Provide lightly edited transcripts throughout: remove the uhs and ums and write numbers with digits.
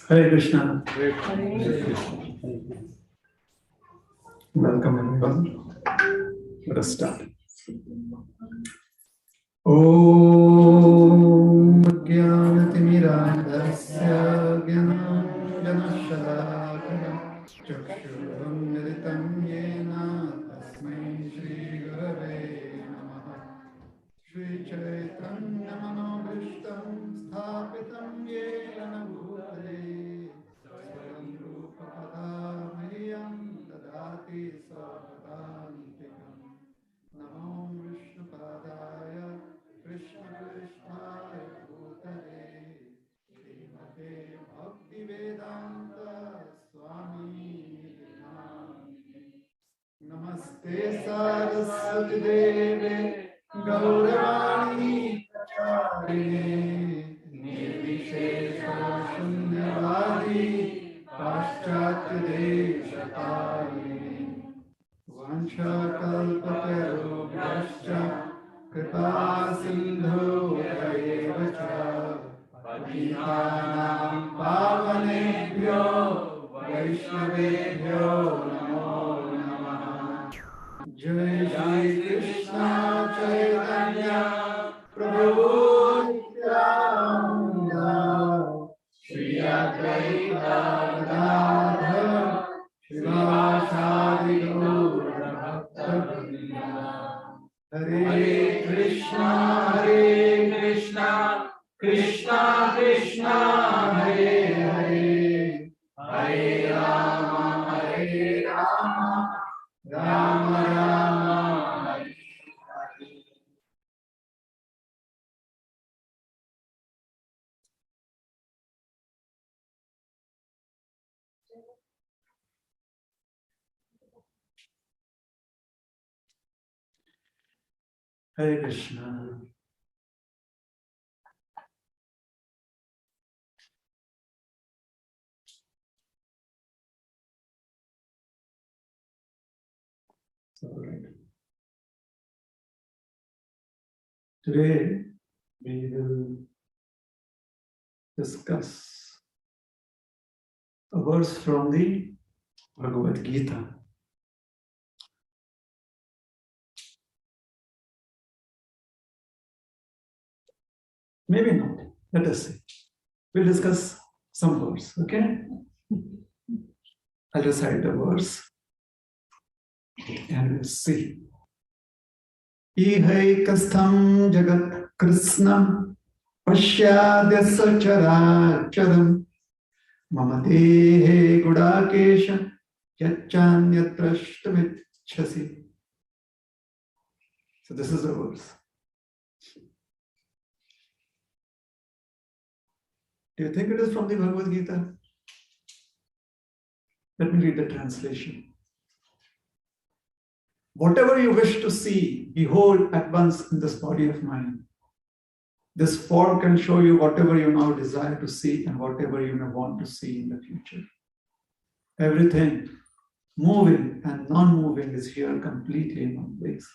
Hare Krishna. Hare Krishna. Welcome everyone. Let us start. Om Jnanatimidandasya Jnanashalakaya Chakshurunmilitam Yena Tasmai Shri Gurave Namaha Shri Chaitanya Manobhishtam Sthapitam Yena Bhutale Swayam Rupa Padamahiyam Dadati Savadantikam Namo Vishnu Padaya Krishna Krishnaya Bhutale Srimate Bhakti Vedanta Swami Namaste Namaste Saraswati Deve Gauravani Pracharine Nirvishesha Shunyavadi Paschatya Deshatarine Vanchakalpatarubhyascha Kripa Sindhu Evacha Patitanam Pavanebhyo Vaishnavebhyo Namo Namaha Jai Jai Krishna Chaitanya Prabhu Nityananda Shri Advaita Gadadhar Shivasadi Gaura Bhakta Hare Krishna Krishna Krishna Hare Hare Hare Rama Rama Rama Hare Hare Hare Krishna. All right. Today we will discuss a verse from the Bhagavad Gita. Maybe not. Let us see. We'll discuss some verse, okay? I'll recite the verse and we'll see. Ihaikastham jagat krishnam pashyadya sacharacharam mama dehe gudakesha yachanyatrashtamicchasi. So this is the verse. Do you think it is from the Bhagavad Gita? Let me read the translation. Whatever you wish to see, behold at once in this body of mine. This form can show you whatever you now desire to see and whatever you may want to see in the future. Everything, moving and non-moving, is here completely in one place.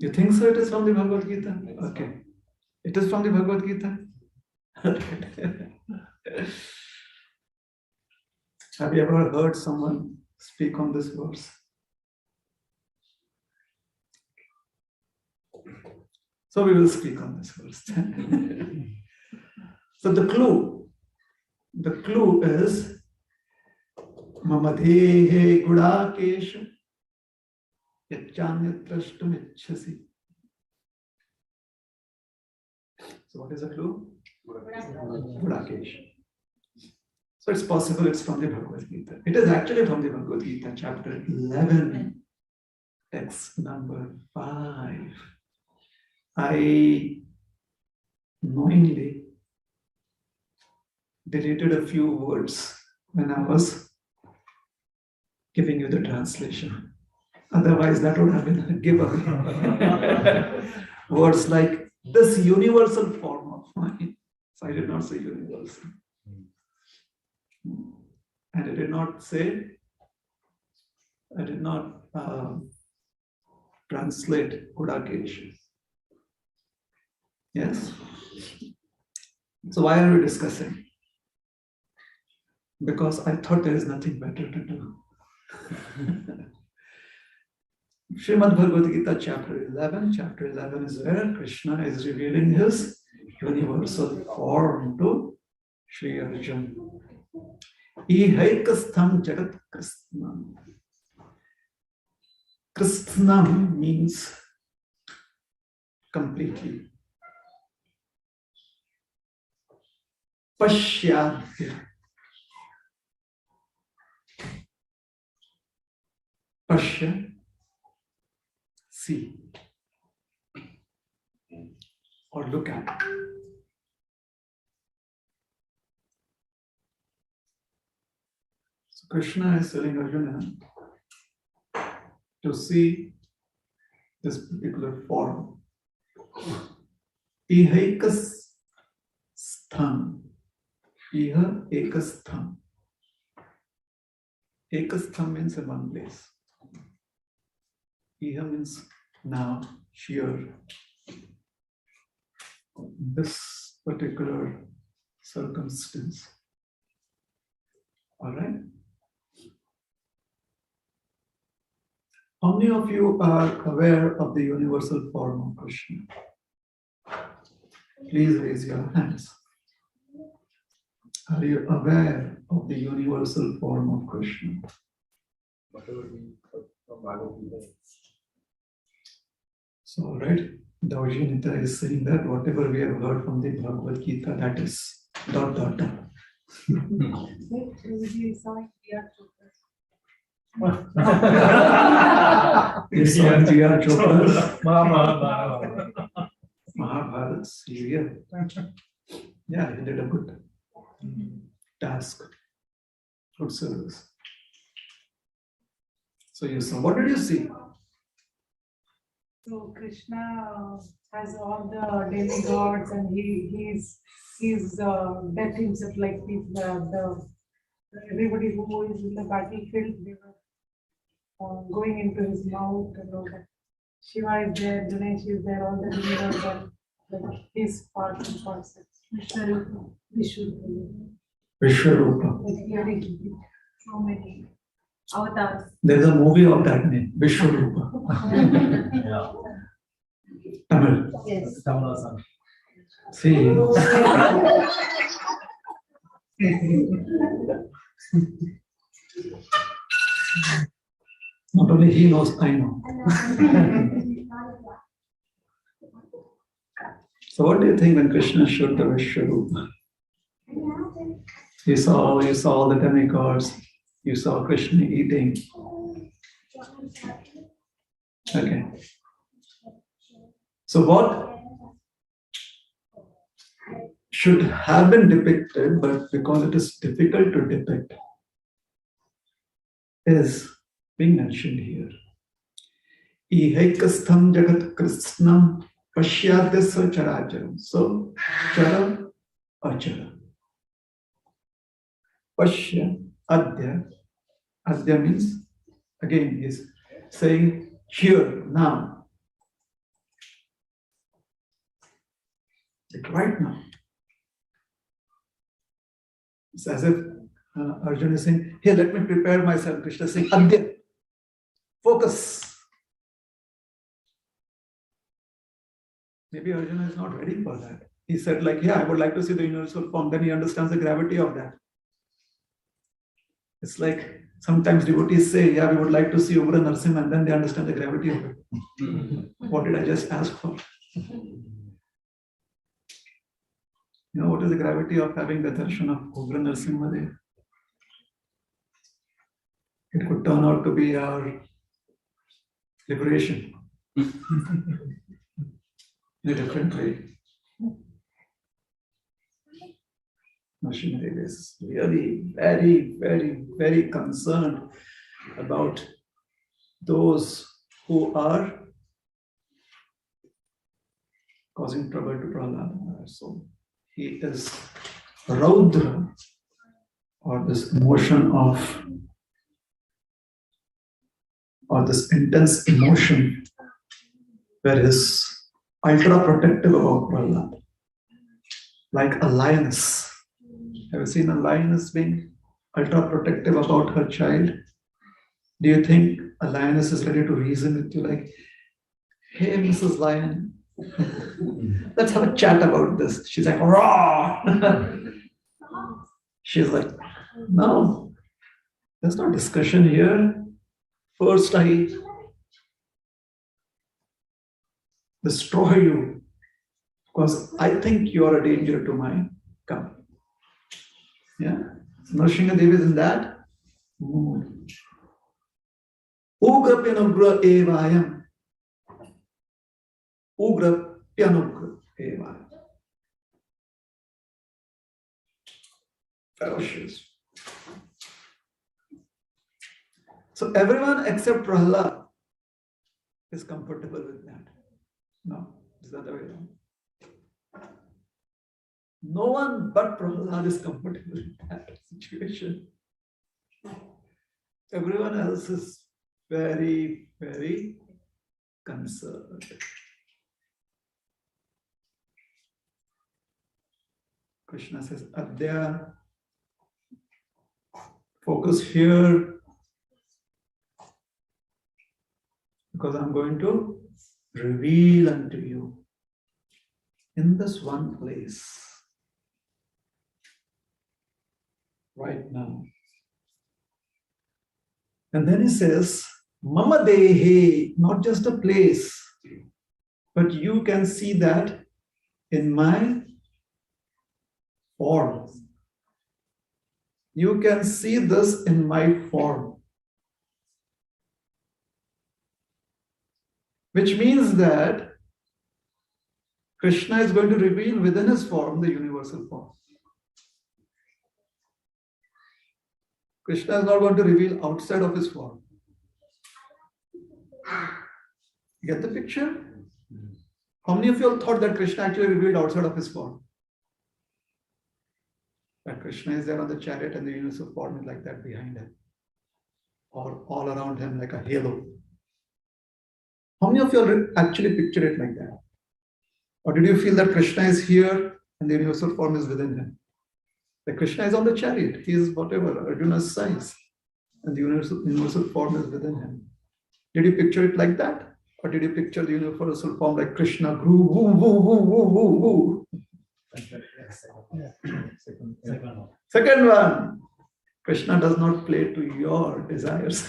You think so? It is from the Bhagavad Gita? Okay. It is from the Bhagavad Gita? Have you ever heard someone speak on this verse? So we will speak on this verse. So the clue is Mamadehe Gudakesha Yachanyatrashtamicchasi. So what is the clue? Gudakesha. So it's possible it's from the Bhagavad Gita. It is actually from the Bhagavad Gita, chapter 11, text number 5. I knowingly deleted a few words when I was giving you the translation. Otherwise, that would have been a giveaway. Words like this universal form of mind. So I did not say universal. And I did not translate Gudakesha. Yes? So why are we discussing? Because I thought there is nothing better to do. Srimad Bhagavad Gita, chapter 11. Chapter 11 is where Krishna is revealing his universal form to Sri Arjuna. Ihaikastham Jagat Krishnam. Krishnam means completely. Pashyadya. Pashya, see, or look at. So Krishna is telling Arjuna to see this particular form. Ihaikas stham. Iha ekastham. Ekastham means in one place. Iha means now, here. This particular circumstance. All right? How many of you are aware of the universal form of Krishna? Please raise your hands. Are you aware of the universal form of Krishna? So, all right, the Rohinipriya is saying that whatever we have heard from the Bhagavad Gita, that is ... You saw G.R. Chopra's Mahabharata serial. Yeah, he did a good task, good service. So you saw, what did you see? So Krishna has all the demigods, and he's death himself, like everybody who is in the battlefield, they were going into his mouth and all that. Shiva is there, Ganesh is there, all the demigods are like his parts and parcels. Vishwarupa. So many avatars. There's a movie of that name, Vishwarupa. Yeah. Tamil. Yes. See. Not only he knows, I know. So what do you think when Krishna showed the Vishwarupa? You saw all the demigods, you saw Krishna eating. Okay. So what should have been depicted, but because it is difficult to depict, is being mentioned here. Ihaikastham jagat krishnam pashyadya characharam. So, chara, achara. Pashya, adya. Adya means, again, is saying here, now. Like right now. It's as if Arjuna is saying, here, let me prepare myself. Krishna is saying, adya. Focus. Maybe Arjuna is not ready for that. He said, like, yeah, I would like to see the universal form. Then he understands the gravity of that. It's like sometimes devotees say, yeah, we would like to see Ugra Narasimha, and then they understand the gravity of it. What did I just ask for? You know what is the gravity of having the darshan of Ugra Narasimha there? It could turn out to be our liberation in a different way. Machinery is really very, very, very concerned about those who are causing trouble to Prahlada. So he is Raudra, or this emotion of, or this intense emotion where his ultra protective about Prahlad, like a lioness. Have you seen a lioness being ultra protective about her child? Do you think a lioness is ready to reason with you like, hey, Mrs. Lion, let's have a chat about this? She's like, raw. She's like, no, there's no discussion here. First, I destroy you because I think you are a danger to my company. Yeah, Nrsimha Devi is in that mood. Ugra Pyanugra Evayam. Ugra Pyanugra Evayam. Ferocious. So everyone except Prahlad is comfortable with that. No, it's the other way around. No one but Prahlad is comfortable in that situation. Everyone else is very, very concerned. Krishna says, Adya, focus here because I'm going to reveal unto you in this one place right now. And then he says, Mama Dehe, not just a place, but you can see that in my form. You can see this in my form. Which means that Krishna is going to reveal within his form the universal form. Krishna is not going to reveal outside of his form. You get the picture? How many of you all thought that Krishna actually revealed outside of his form? That Krishna is there on the chariot and the universal form is like that behind him, or all around him like a halo. How many of you all actually picture it like that? Or did you feel that Krishna is here and the universal form is within him? Like Krishna is on the chariot, he is whatever, Arjuna's size, and the universal form is within him. Did you picture it like that? Or did you picture the universal form like Krishna grew, woo, woo, woo, woo, woo, woo? Second one, Krishna does not play to your desires.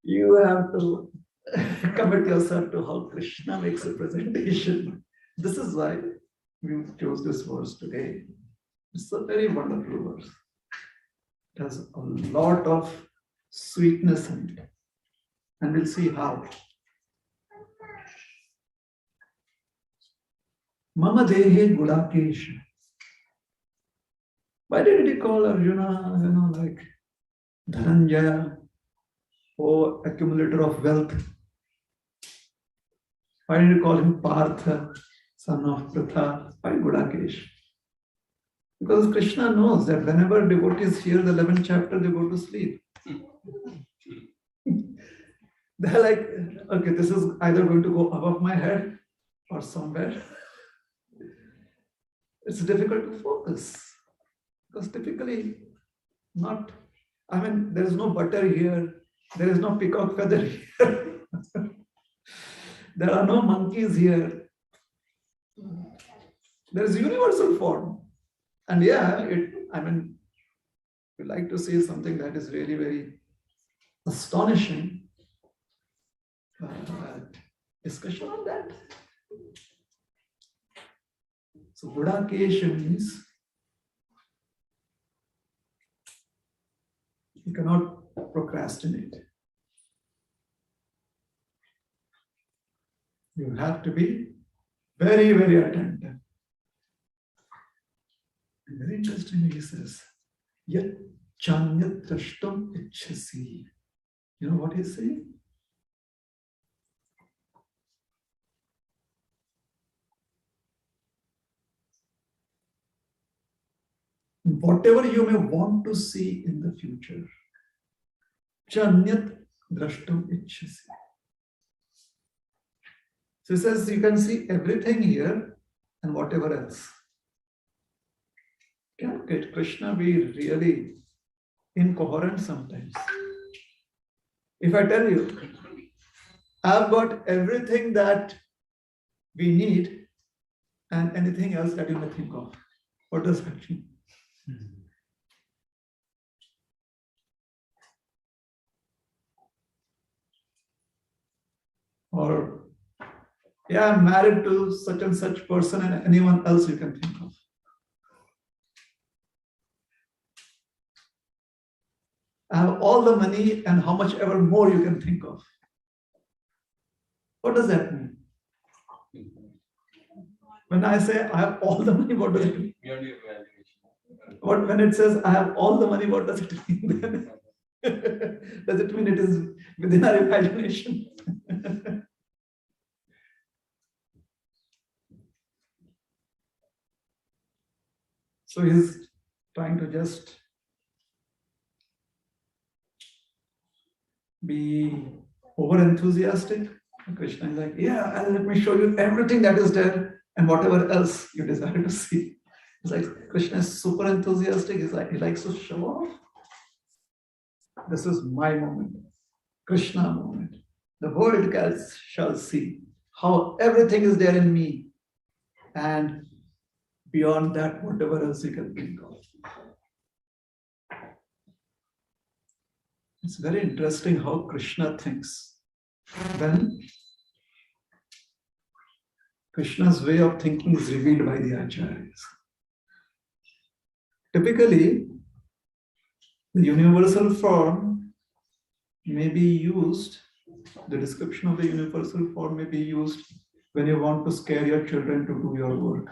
You have to commit yourself to how Krishna makes a presentation. This is why we chose this verse today. It's a very wonderful verse. It has a lot of sweetness in it. And we'll see how. Mama Dehe Gudakesh. Why did he call Arjuna, like Dhananjaya, oh accumulator of wealth? Why did he call him Partha, son of Pritha? Why Gudakesh? Because Krishna knows that whenever devotees hear the 11th chapter, they go to sleep. They're like, okay, this is either going to go above my head or somewhere. It's difficult to focus because typically there is no butter here, there is no peacock feather here, there are no monkeys here. There is universal form. And yeah, we like to see something that is really very astonishing. Discussion on that. So Gudakesh means you cannot procrastinate. You have to be very, very attentive. And very interestingly, he says, Yat chanyat drashtam ichhasi. You know what he's saying? Whatever you may want to see in the future, chanyat drashtam ichhasi. So he says you can see everything here and whatever else. Can get Krishna be really incoherent sometimes? If I tell you, I've got everything that we need and anything else that you may think of, what does that mean? Or, yeah, I'm married to such and such person and anyone else you can think of. I have all the money and how much ever more you can think of. What does that mean? When I say I have all the money, what does it mean? When it says I have all the money, what does it mean? Does it mean it is within our imagination? So he's trying to just be over enthusiastic. Krishna is like, yeah, let me show you everything that is there and whatever else you desire to see. It's like Krishna is super enthusiastic. He's like, he likes to show off. This is my moment, Krishna moment. The world shall see how everything is there in me, and beyond that, whatever else you can think of. It's very interesting how Krishna thinks. When Krishna's way of thinking is revealed by the acharyas. Typically, the universal form may be used, the description of the universal form may be used when you want to scare your children to do your work.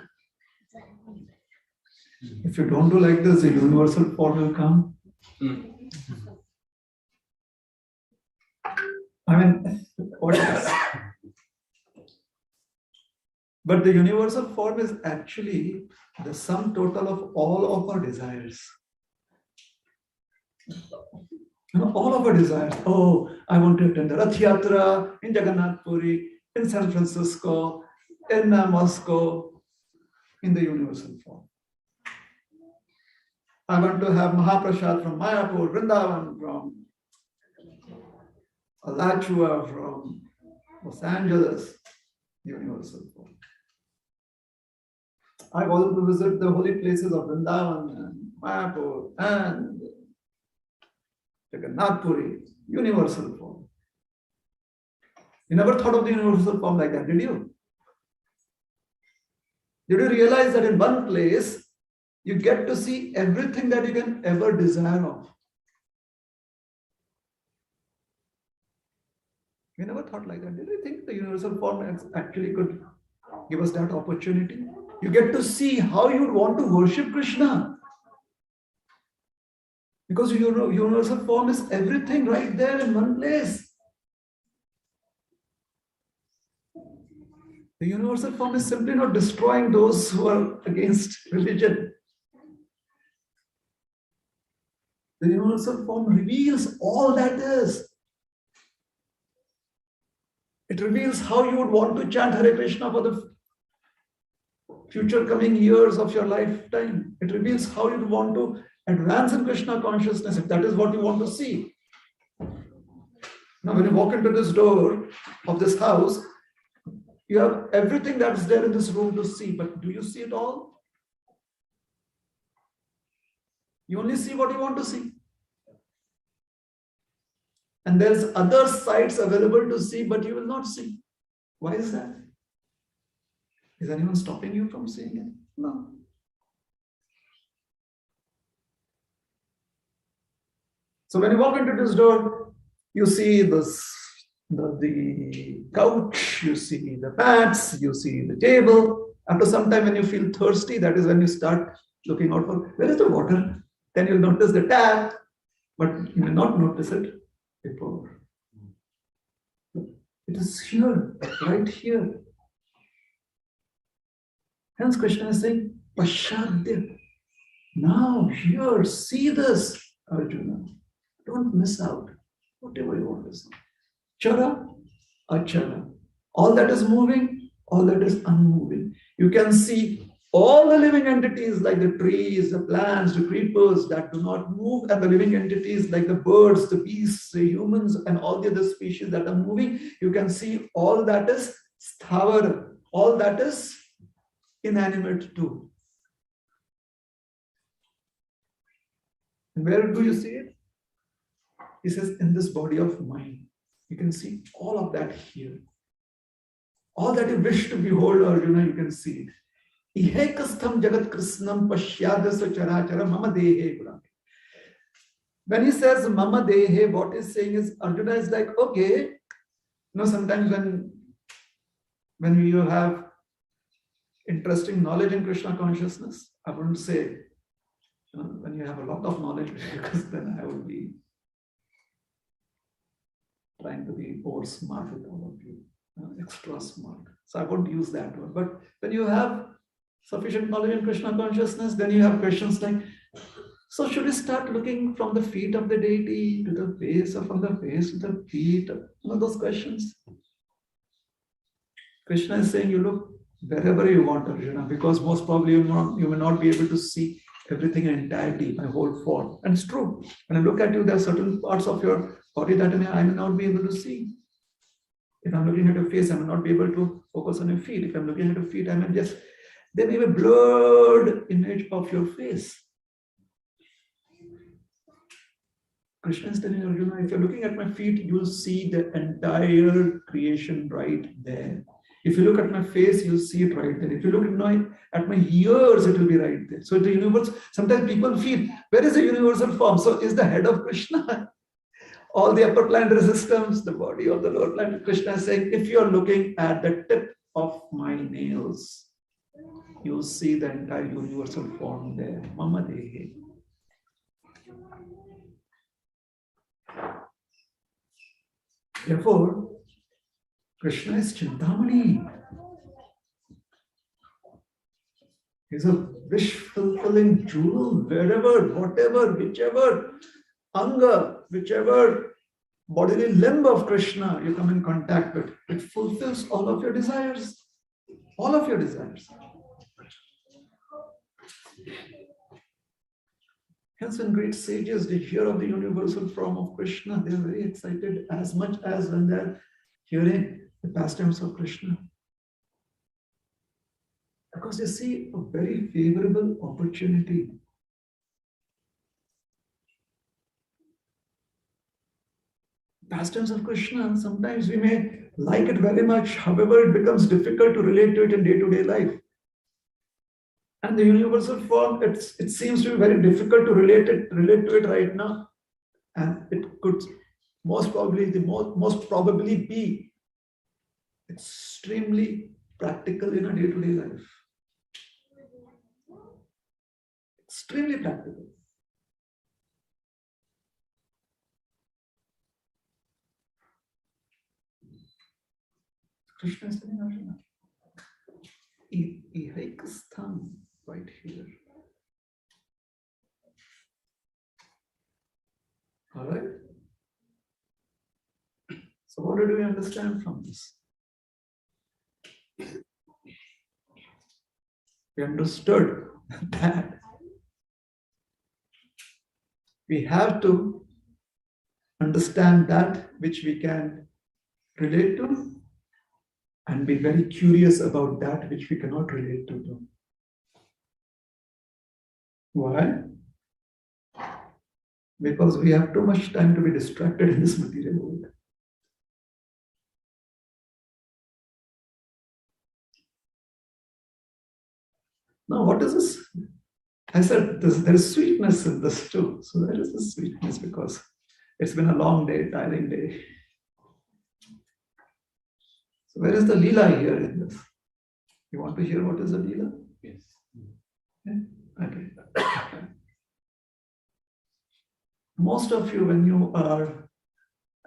If you don't do like this, the universal form will come. I mean, what else? But the universal form is actually the sum total of all of our desires. All of our desires. Oh, I want to attend the Rath Yatra in Jagannath Puri, in San Francisco, in Moscow, in the universal form. I want to have Mahaprasad from Mayapur, Vrindavan, from Alachua, from Los Angeles, universal form. I want to visit the holy places of Vrindavan and Mayapur and Jagannath Puri, universal form. You never thought of the universal form like that, did you? Did you realize that in one place, you get to see everything that you can ever desire of? You never thought like that. Did you think the universal form actually could give us that opportunity? You get to see how you would want to worship Krishna. Because your universal form is everything right there in one place. The universal form is simply not destroying those who are against religion. The universal form reveals all that is. It reveals how you would want to chant Hare Krishna for the future coming years of your lifetime. It reveals how you would want to advance in Krishna consciousness, if that is what you want to see. Now, when you walk into this door of this house, you have everything that's there in this room to see, but do you see it all? You only see what you want to see. And there's other sights available to see, but you will not see. Why is that? Is anyone stopping you from seeing it? No. So when you walk into this door, you see the couch, you see the mats, you see the table. After some time, when you feel thirsty, that is when you start looking out for where is the water. Then you'll notice the tap, but you may not notice it before. It is here, right here. Hence Krishna is saying, Pashadya. Now, here, see this, Arjuna. Don't miss out, whatever you want to see. Chara, achara. All that is moving, all that is unmoving. You can see all the living entities like the trees, the plants, the creepers that do not move, and the living entities like the birds, the beasts, the humans, and all the other species that are moving. You can see all that is sthavar, all that is inanimate too. And where do you see it? He says, in this body of mine. You can see all of that here. All that you wish to behold, Arjuna, you can see it. Ihekastham jagat krishnam pashyadasa charachara mama dehe. When he says mama dehe, what he's saying is, Arjuna is like, okay, sometimes when you have interesting knowledge in Krishna consciousness, I wouldn't say when you have a lot of knowledge, because then I would be trying to be over smart with all of you, extra smart. So I won't use that word. But when you have sufficient knowledge in Krishna consciousness, then you have questions like, so should we start looking from the feet of the deity to the face, or from the face to the feet? Those questions. Krishna is saying, you look wherever you want, Arjuna, because most probably you may not be able to see everything in entirety, my whole form. And it's true. When I look at you, there are certain parts of your body that I may not be able to see. If I'm looking at your face, I may not be able to focus on your feet. If I'm looking at your feet, I may just, there may be a blurred image of your face. Krishna is telling Arjuna, if you're looking at my feet, you'll see the entire creation right there. If you look at my face, you'll see it right there. If you look at my ears, it will be right there. So the universe, sometimes people feel, where is the universal form? So is the head of Krishna? All the upper planetary systems, the body of the lower planet, Krishna is saying, if you're looking at the tip of my nails, you'll see the entire universal form there. Mama Dehe. Therefore, Krishna is Chintamani. He's a wish-fulfilling jewel, wherever, whatever, whichever anga, whichever bodily limb of Krishna you come in contact with, it fulfills all of your desires. All of your desires. Hence, when great sages, they hear of the universal form of Krishna, they are very excited as much as when they're hearing the pastimes of Krishna. Because they see a very favorable opportunity. Pastimes of Krishna, sometimes we may like it very much, however, it becomes difficult to relate to it in day-to-day life. And the universal form, it seems to be very difficult to relate to it right now. And it could most probably be extremely practical in a day-to-day life. Extremely practical. Krishna is telling Arjuna, Ihekastham, right here. All right. So what did we understand from this? We understood that we have to understand that which we can relate to and be very curious about that which we cannot relate to. Why? Because we have too much time to be distracted in this material world. Now, what is this? I said there is sweetness in this too. So there is this sweetness because it's been a long day, tiring day. So where is the Leela here in this? You want to hear what is the Leela? Yes. Yeah? Okay. Most of you, when you are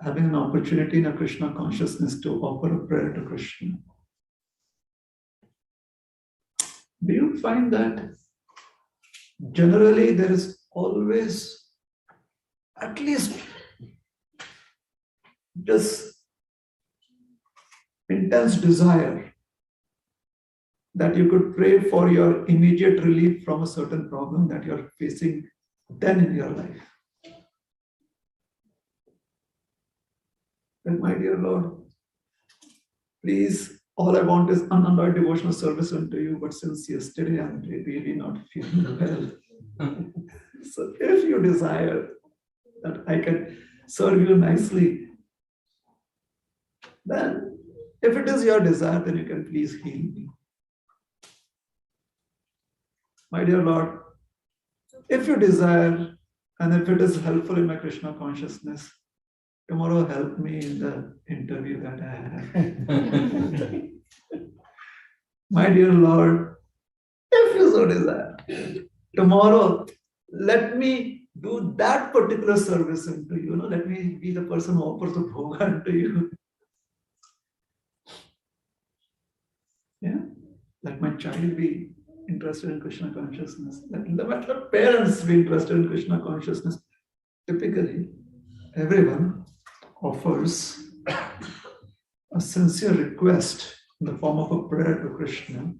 having an opportunity in a Krishna consciousness to offer a prayer to Krishna, do you find that generally there is always at least this in intense desire that you could pray for your immediate relief from a certain problem that you're facing then in your life. And my dear Lord, please, all I want is unalloyed devotional service unto you, but since yesterday I'm really not feeling well. So if you desire that I can serve you nicely, then if it is your desire, then you can please heal me. My dear Lord, if you desire, and if it is helpful in my Krishna consciousness, tomorrow help me in the interview that I have. My dear Lord, if you so desire, tomorrow let me do that particular service unto you. Let me be the person who offers the bhoga unto you. Yeah, let my child be interested in Krishna consciousness. Let the parents be interested in Krishna consciousness. Typically, everyone offers a sincere request in the form of a prayer to Krishna,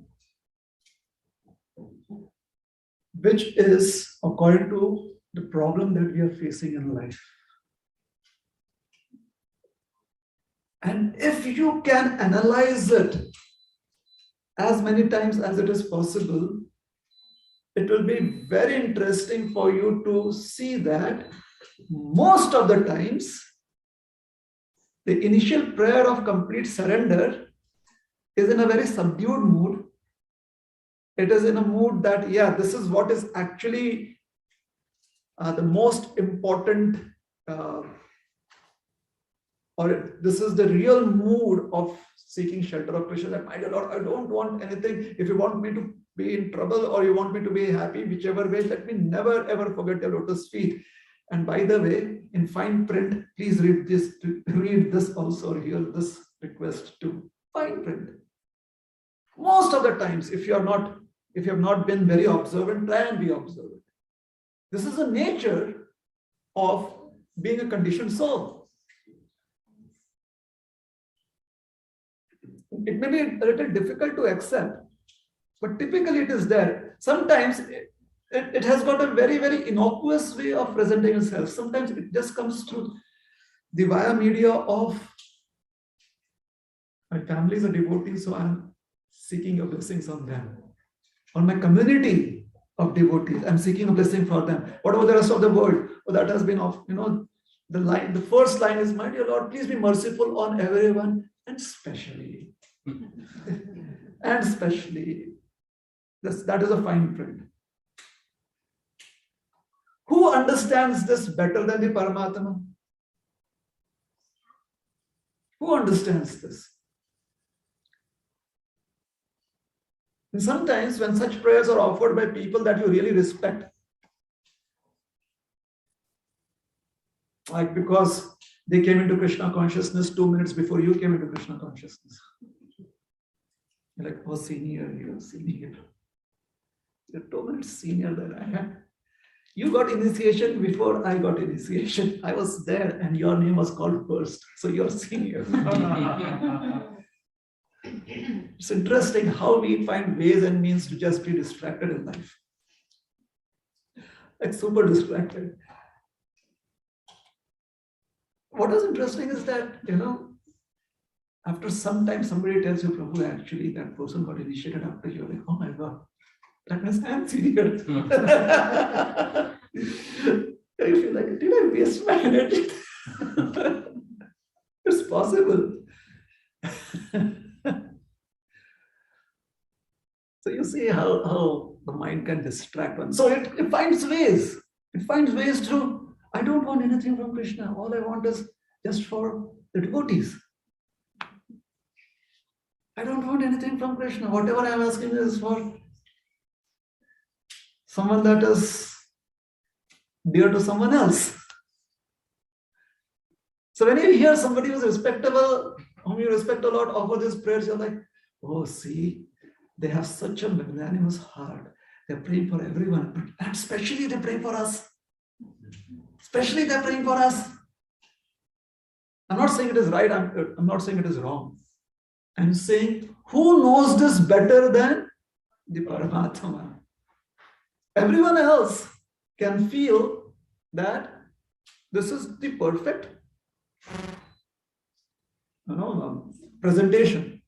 which is according to the problem that we are facing in life. And if you can analyze it as many times as it is possible, it will be very interesting for you to see that most of the times, the initial prayer of complete surrender is in a very subdued mood. It is in a mood that, yeah, this is what is actually the most important, or this is the real mood of seeking shelter of Krishna. That, my dear Lord, I don't want anything. If you want me to be in trouble or you want me to be happy, whichever way, let me never ever forget your lotus feet. And by the way, in fine print, please read this also, hear this request too. Fine print. Most of the times, if you have not been very observant, try and be observant. This is the nature of being a conditioned soul. It may be a little difficult to accept, but typically it is there. Sometimes it has got a very, very innocuous way of presenting itself. Sometimes it just comes through the via media of my family is a devotee, so I'm seeking your blessings on them. On my community of devotees, I'm seeking a blessing for them. What about the rest of the world? Oh, that has been off. The first line is, my dear Lord, please be merciful on everyone, and especially. And especially. That is a fine print. Who understands this better than the Paramatma? Who understands this? And sometimes when such prayers are offered by people that you really respect, like because they came into Krishna consciousness 2 minutes before you came into Krishna consciousness. You're like, oh, senior. You're 2 minutes senior than I am. You got initiation before I got initiation. I was there and your name was called first. So you're senior. It's interesting how we find ways and means to just be distracted in life. Like super distracted. What is interesting is that, after some time somebody tells you, Prabhu, actually that person got initiated after you. Like, oh my God. That means I'm senior. I feel like, did I waste my energy? It's possible. So you see how the mind can distract one. So it finds ways. It finds ways to, I don't want anything from Krishna. All I want is just for the devotees. I don't want anything from Krishna. Whatever I'm asking is for someone that is dear to someone else. So when you hear somebody who's respectable, whom you respect a lot, offer these prayers, you're like, oh, see, they have such a magnanimous heart. They're praying for everyone. And especially they pray for us. Especially they're praying for us. I'm not saying it is right. I'm not saying it is wrong. and saying, who knows this better than the Paramatma? Everyone else can feel that this is the perfect presentation.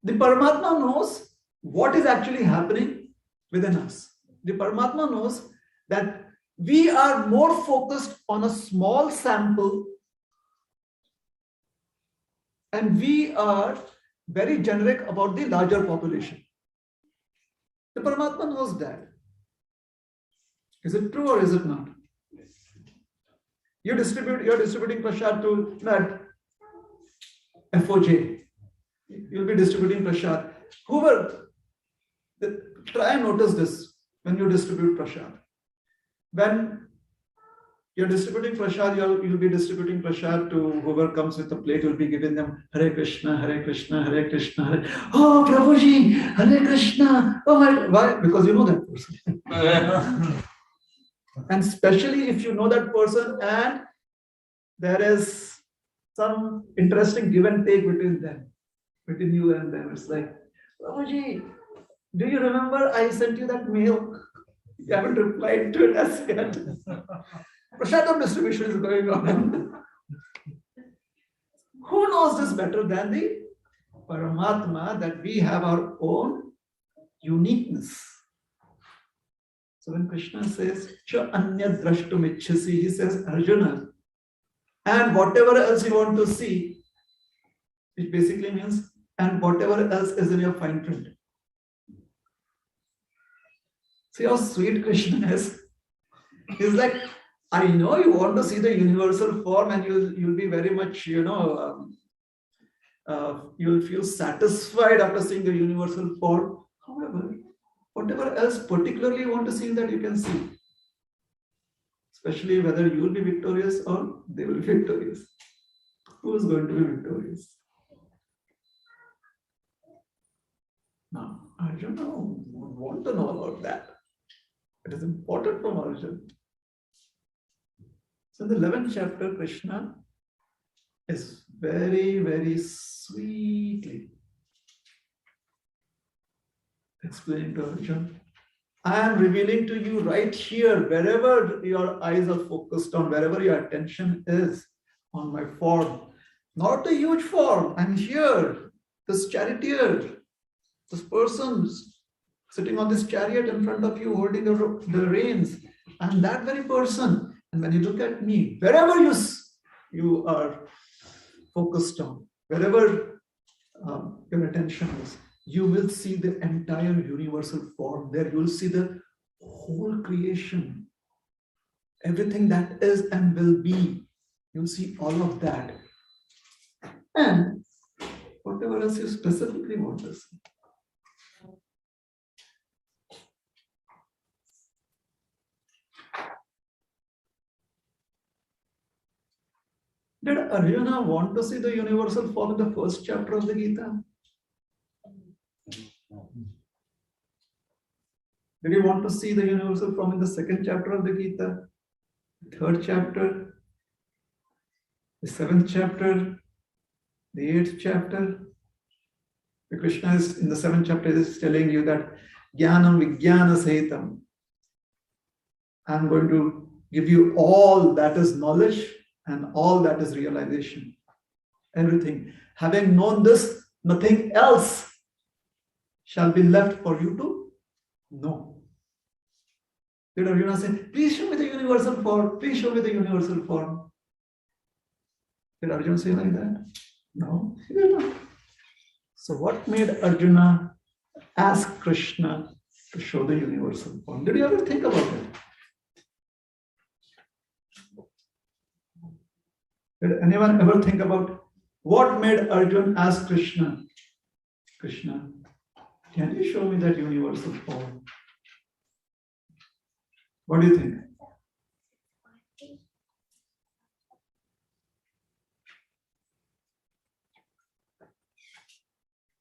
The Paramatma knows what is actually happening within us. The Paramatma knows that we are more focused on a small sample and we are very generic about the larger population. The Paramatma knows that. Is it true or is it not? You're distributing prasad to FOJ. You'll be distributing prasad. Try and notice this when you distribute prasad. When you're distributing prasad, you'll be distributing prasad to whoever comes with a plate. You'll be giving them Hare Krishna, Hare Krishna, Hare Krishna. Oh, Prabhuji, Hare Krishna. Oh my, why? Because you know that person. And especially if you know that person and there is some interesting give and take between you and them. It's like, Prabhuji, do you remember I sent you that mail? You haven't replied to it as yet. Prasadam distribution is going on. Who knows this better than the Paramatma, that we have our own uniqueness? So when Krishna says, Cha anya drashtum ichchasi, he says, Arjuna, and whatever else you want to see, which basically means, and whatever else is in your fine print. See how sweet Krishna is. He's like, I know you want to see the universal form and you'll be very much, you'll feel satisfied after seeing the universal form. However, whatever else particularly you want to see, that you can see. Especially whether you will be victorious or they will be victorious. Who is going to be victorious? Now, Arjuna would want to know about that. It is important from Arjuna. So in the 11th chapter, Krishna is very, very sweetly explaining to Arjuna, I am revealing to you right here, wherever your eyes are focused on, wherever your attention is on my form. Not a huge form. I'm here. This charioteer, this person sitting on this chariot in front of you, holding the reins. I'm that very person. And when you look at me, wherever you are focused on, wherever your attention is, you will see the entire universal form. There you will see the whole creation, everything that is and will be. You'll see all of that. And whatever else you specifically want to see. Did Arjuna want to see the universal form in the first chapter of the Gita? Did he want to see the universal form in the second chapter of the Gita? The third chapter? The seventh chapter? The eighth chapter? The Krishna is in the seventh chapter is telling you that Jnanam Vijnana Sahitam. I'm going to give you all that is knowledge and all that is realization. Everything. Having known this, nothing else shall be left for you to know. Did Arjuna say, please show me the universal form, please show me the universal form? Did Arjuna say like that? No, he did not. So what made Arjuna ask Krishna to show the universal form? Did you ever think about it? Did anyone ever think about what made Arjuna ask Krishna, Krishna, can you show me that universal form? What do you think?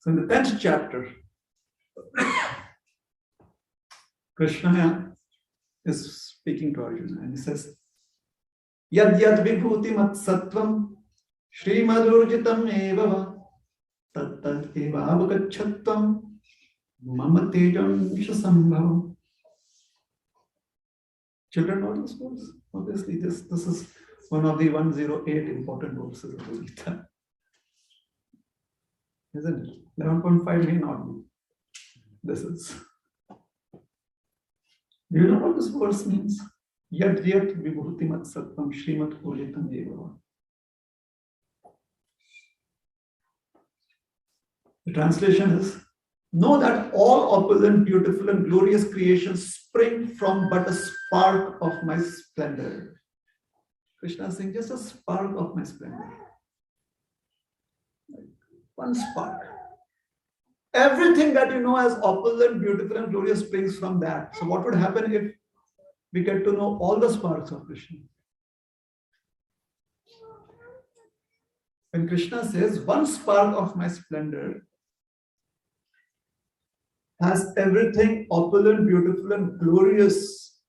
So in the 10th chapter, Krishna is speaking to Arjuna and he says, Yad yad vibhuti mat sattvam Shrimadurjitam eva Tattat eva avagachattam mama tejam sambhavam. Children know this verse? Obviously, this is one of the 108 important verses of the Gita. Isn't it? 11.5 may not be. This is. Do you know what this verse means? Yad yat vibhutimat sattam shrimat pulitam eva. The translation is, know that all opulent, beautiful, and glorious creations spring from but a spark of my splendor. Krishna is saying, just a spark of my splendor. One spark. Everything that you know as opulent, beautiful, and glorious springs from that. So what would happen if we get to know all the sparks of Krishna? When Krishna says, one spark of my splendor has everything opulent, beautiful, and glorious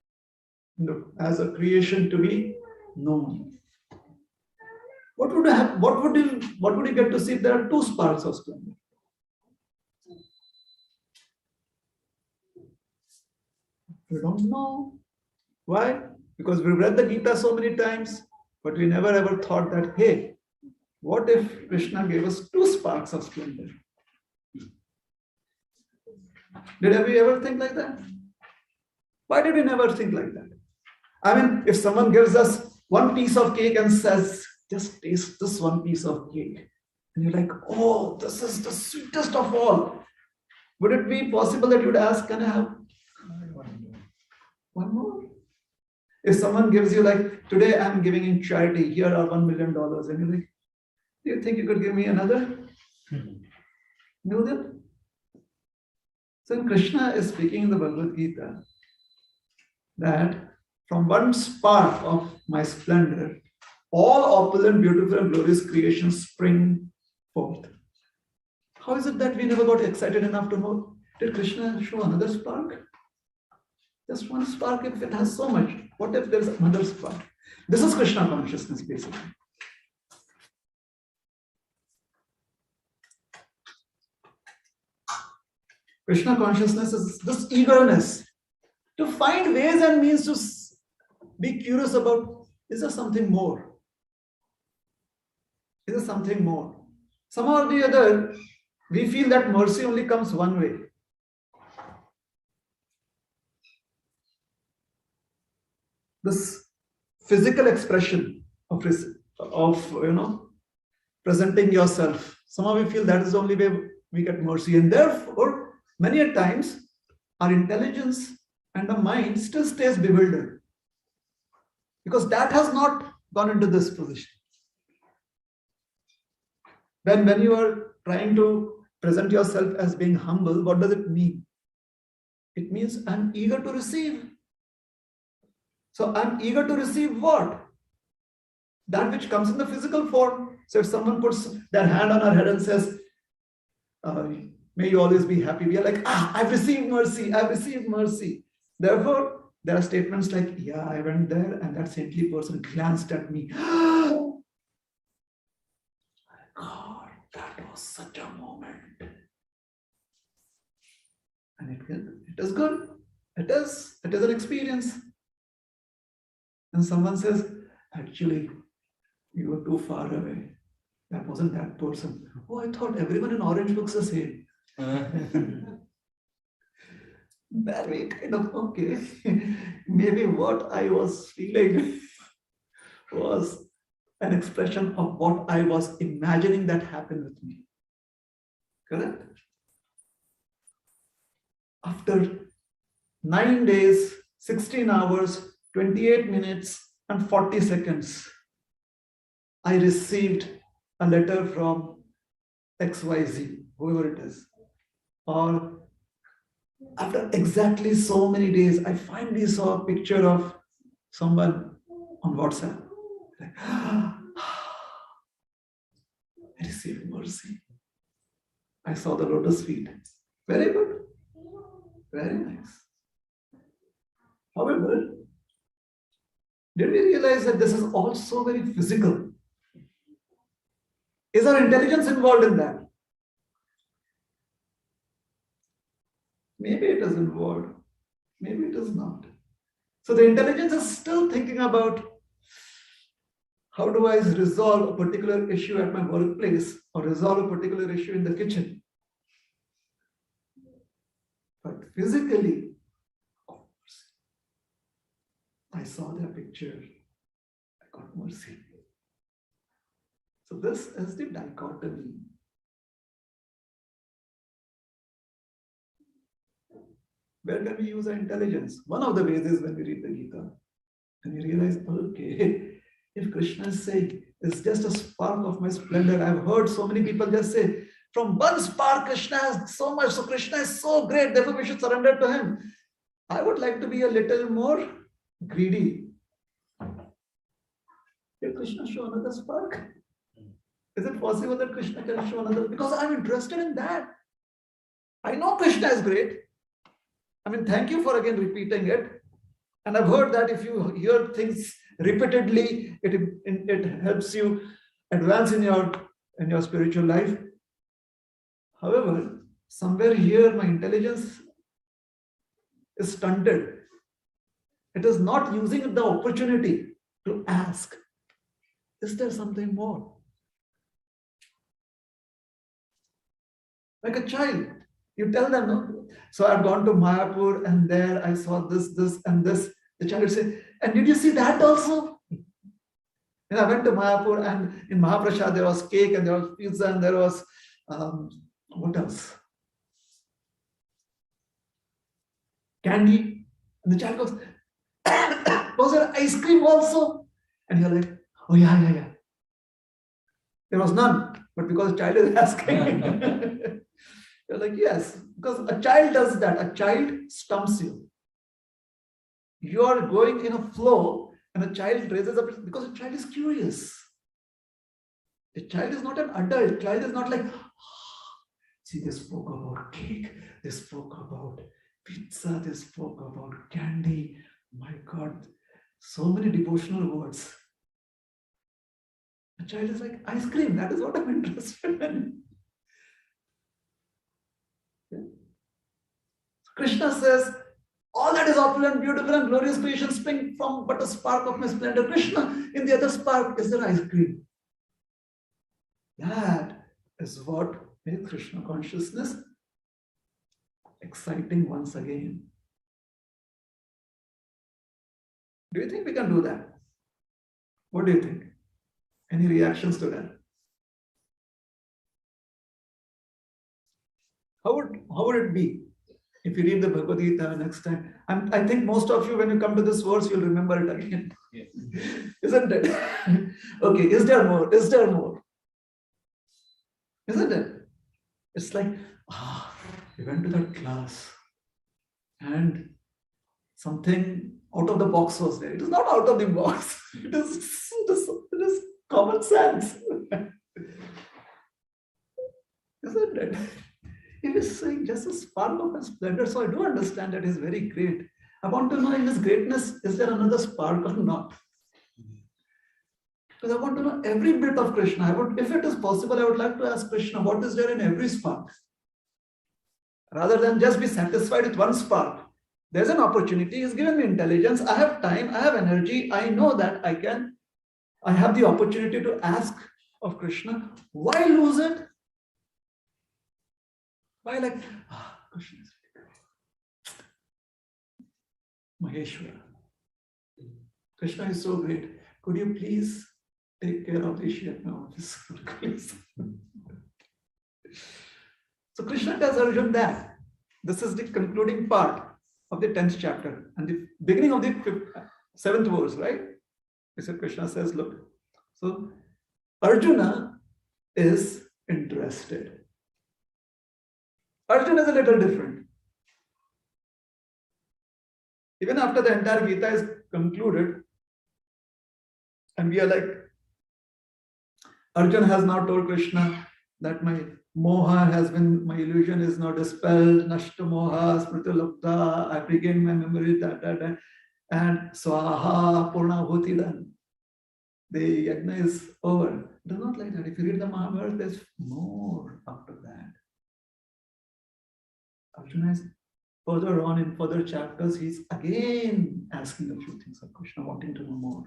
as a creation to be known. What would happen? What would you get to see if there are two sparks of splendor? We don't know. Why? Because we've read the Gita so many times, but we never ever thought that, hey, what if Krishna gave us two sparks of splendor? Did we ever think like that? Why did we never think like that? I mean, if someone gives us one piece of cake and says, just taste this one piece of cake, and you're like, oh, this is the sweetest of all, would it be possible that you'd ask, can I have one more? If someone gives you, like, today I'm giving in charity, here are $1 million, and you're like, do you think you could give me another? No, then. So when Krishna is speaking in the Bhagavad Gita that from one spark of my splendor, all opulent, beautiful, and glorious creations spring forth. How is it that we never got excited enough to know? Did Krishna show another spark? Just one spark, if it has so much. What if there's another spark? This is Krishna consciousness, basically. Krishna consciousness is this eagerness to find ways and means to be curious about, is there something more? Is there something more? Somehow or the other, we feel that mercy only comes one way. This physical expression of presenting yourself. Somehow we feel that is the only way we get mercy, and therefore many a times our intelligence and the mind still stays bewildered because that has not gone into this position. Then when you are trying to present yourself as being humble, what does it mean? It means I'm eager to receive. So I'm eager to receive what? That which comes in the physical form. So if someone puts their hand on our head and says, may you always be happy, we are like, I've received mercy, I've received mercy. Therefore, there are statements like, yeah, I went there and that saintly person glanced at me. God, that was such a moment. And it is good. It is an experience. And someone says, actually, you were too far away. That wasn't that person. Oh, I thought everyone in orange looks the same. That way, kind of, okay. Maybe what I was feeling was an expression of what I was imagining that happened with me. Correct? After 9 days, 16 hours, 28 minutes, and 40 seconds, I received a letter from XYZ, whoever it is. Or after exactly so many days, I finally saw a picture of someone on WhatsApp. Like, I received mercy. I saw the lotus feet. Very good. Very nice. However, did we realize that this is also very physical? Is our intelligence involved in that? Maybe it is involved, maybe it is not. So the intelligence is still thinking about how do I resolve a particular issue at my workplace or resolve a particular issue in the kitchen. But physically, I saw their picture, I got mercy. So this is the dichotomy. Where can we use our intelligence? One of the ways is when we read the Gita and we realize, okay, if Krishna is saying, it's just a spark of my splendor. I've heard so many people just say, from one spark, Krishna has so much. So Krishna is so great, therefore we should surrender to him. I would like to be a little more greedy. Can Krishna show another spark? Is it possible that Krishna can show another? Because I'm interested in that. I know Krishna is great. I mean, thank you for again repeating it. And I've heard that if you hear things repeatedly, it helps you advance in your spiritual life. However, somewhere here my intelligence is stunted. It is not using the opportunity to ask, is there something more? Like a child, you tell them, no? So I've gone to Mayapur and there I saw this, and this. The child would say, and did you see that also? And I went to Mayapur and in Mahaprasad there was cake and there was pizza and there was, what else? Candy. And the child goes, was there ice cream also? And you're like, oh yeah. There was none, but because the child is asking, you're like, yes, because a child does that. A child stumps you. You are going in a flow and a child raises up because a child is curious. A child is not an adult. Child is not like, see, they spoke about cake, they spoke about pizza, they spoke about candy. My God, so many devotional words. A child is like, ice cream, that is what I'm interested in. Yeah. So Krishna says, all that is opulent, beautiful, and glorious creation spring from but a spark of my splendor. Krishna, in the other spark, is there ice cream? That is what makes Krishna consciousness exciting once again. Do you think we can do that? What do you think? Any reactions to that? How would it be if you read the Bhagavad Gita next time? I think most of you, when you come to this verse, you'll remember it again. Yes. Isn't it? Okay, is there more? Is there more? Isn't it? It's like, we went to that class and something out of the box was there. It is not out of the box. It is common sense. Isn't it? He is saying just a spark of his splendor. So I do understand that he's very great. I want to know in his greatness, is there another spark or not? Because I want to know every bit of Krishna. If it is possible, I would like to ask Krishna, what is there in every spark? Rather than just be satisfied with one spark. There's an opportunity. He's given me intelligence. I have time. I have energy. I know that I have the opportunity to ask of Krishna. Why lose it? Why like, Krishna is Maheshwara. Krishna is so great. Could you please take care of the issue at my office? So Krishna tells Arjuna that. This is the concluding part of the 10th chapter and the beginning of the 7th verse, right? Krishna says, look, so Arjuna is interested. Arjuna is a little different. Even after the entire Gita is concluded, and we are like, Arjuna has now told Krishna that my illusion is now dispelled, nashta moha, smriti lupta, I regain my memory, and swaha, purna bhuti done. The yajna is over. It is not like that. If you read the Mahabharata, there's more after that. Arjuna is further on in further chapters, he's again asking a few things of Krishna, wanting to know more.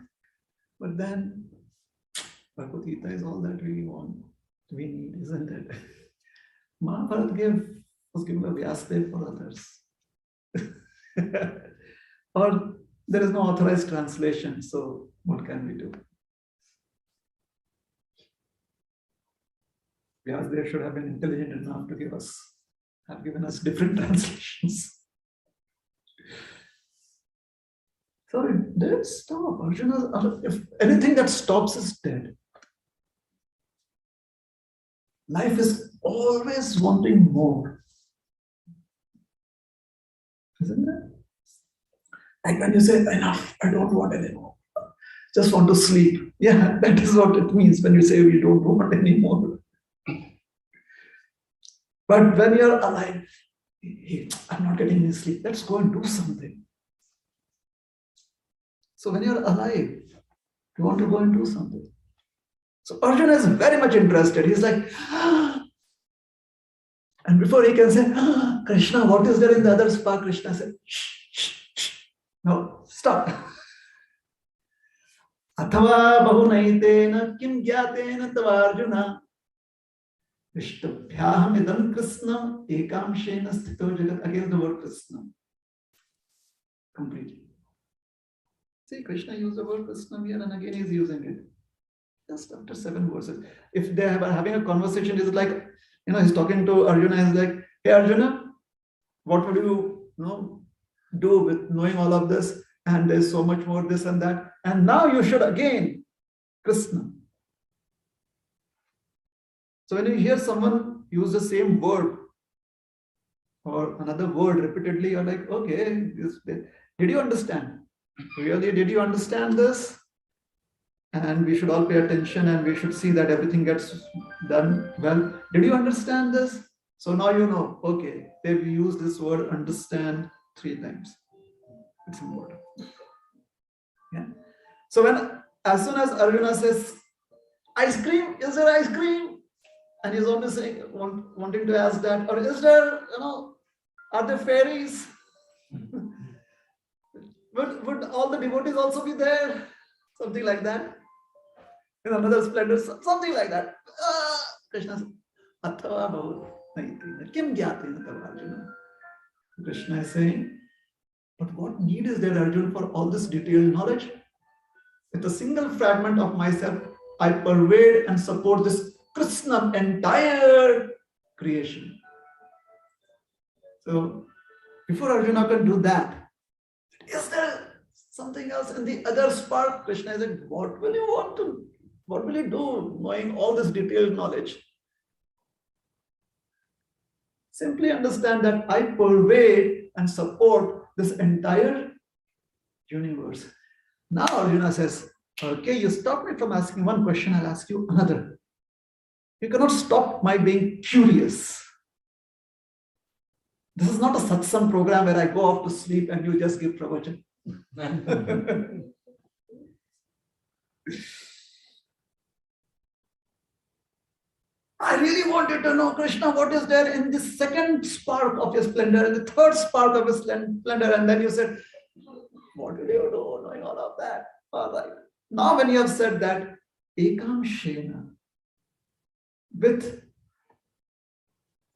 But then Bhagavad Gita is all that we want, we need, isn't it? Mahabharata was given a Vyasdev for others. Or there is no authorized translation, so what can we do? Vyasdev should have been intelligent enough to have given us different translations. So it did stop. Arjuna, if anything that stops is dead. Life is always wanting more. Isn't it? Like when you say, enough, I don't want anymore. Just want to sleep. Yeah, that is what it means when you say we don't want anymore. But when you're alive, hey, I'm not getting any sleep. Let's go and do something. So when you're alive, you want to go and do something. So Arjuna is very much interested. He's like, and before he can say, Krishna, what is there in the other spark? Krishna said, shh, shh, shh. No, stop. Athava bahunaitena kim gyatena tava Arjuna Vishtabhyaham idam Krishna ekamshena sthito jagat. Again the word Krishna. Completely. See, Krishna used the word Krishna here and again he's using it. Just after 7 verses. If they are having a conversation, it's like, he's talking to Arjuna, he's like, hey Arjuna, what would you, do with knowing all of this? And there's so much more this and that. And now you should again, Krishna. So when you hear someone use the same word or another word repeatedly, you're like, okay, did you understand? Really, did you understand this? And we should all pay attention and we should see that everything gets done well. Did you understand this? So now you know, okay, they've used this word understand 3 times. It's important. Yeah. So as soon as Arjuna says, ice cream, is there ice cream? And he's only saying, wanting to ask that, or is there, are there fairies? Would all the devotees also be there? Something like that. In another splendor, something like that. Krishna says, Athava bhavu kim gyatena tava Arjuna. Krishna is saying, but what need is there, Arjuna, for all this detailed knowledge? With a single fragment of myself, I pervade and support this Krishna entire creation. So, before Arjuna can do that, is there something else in the other spark? Krishna is like, what will you do knowing all this detailed knowledge? Simply understand that I pervade and support this entire universe. Now Arjuna says, okay, you stopped me from asking one question, I'll ask you another. You cannot stop my being curious. This is not a satsang program where I go off to sleep and you just give pravachan. I really wanted to know, Krishna, what is there in the second spark of your splendor and the third spark of your splendor? And then you said, what did you do knowing all of that? All right. Now when you have said that, ekam shena, with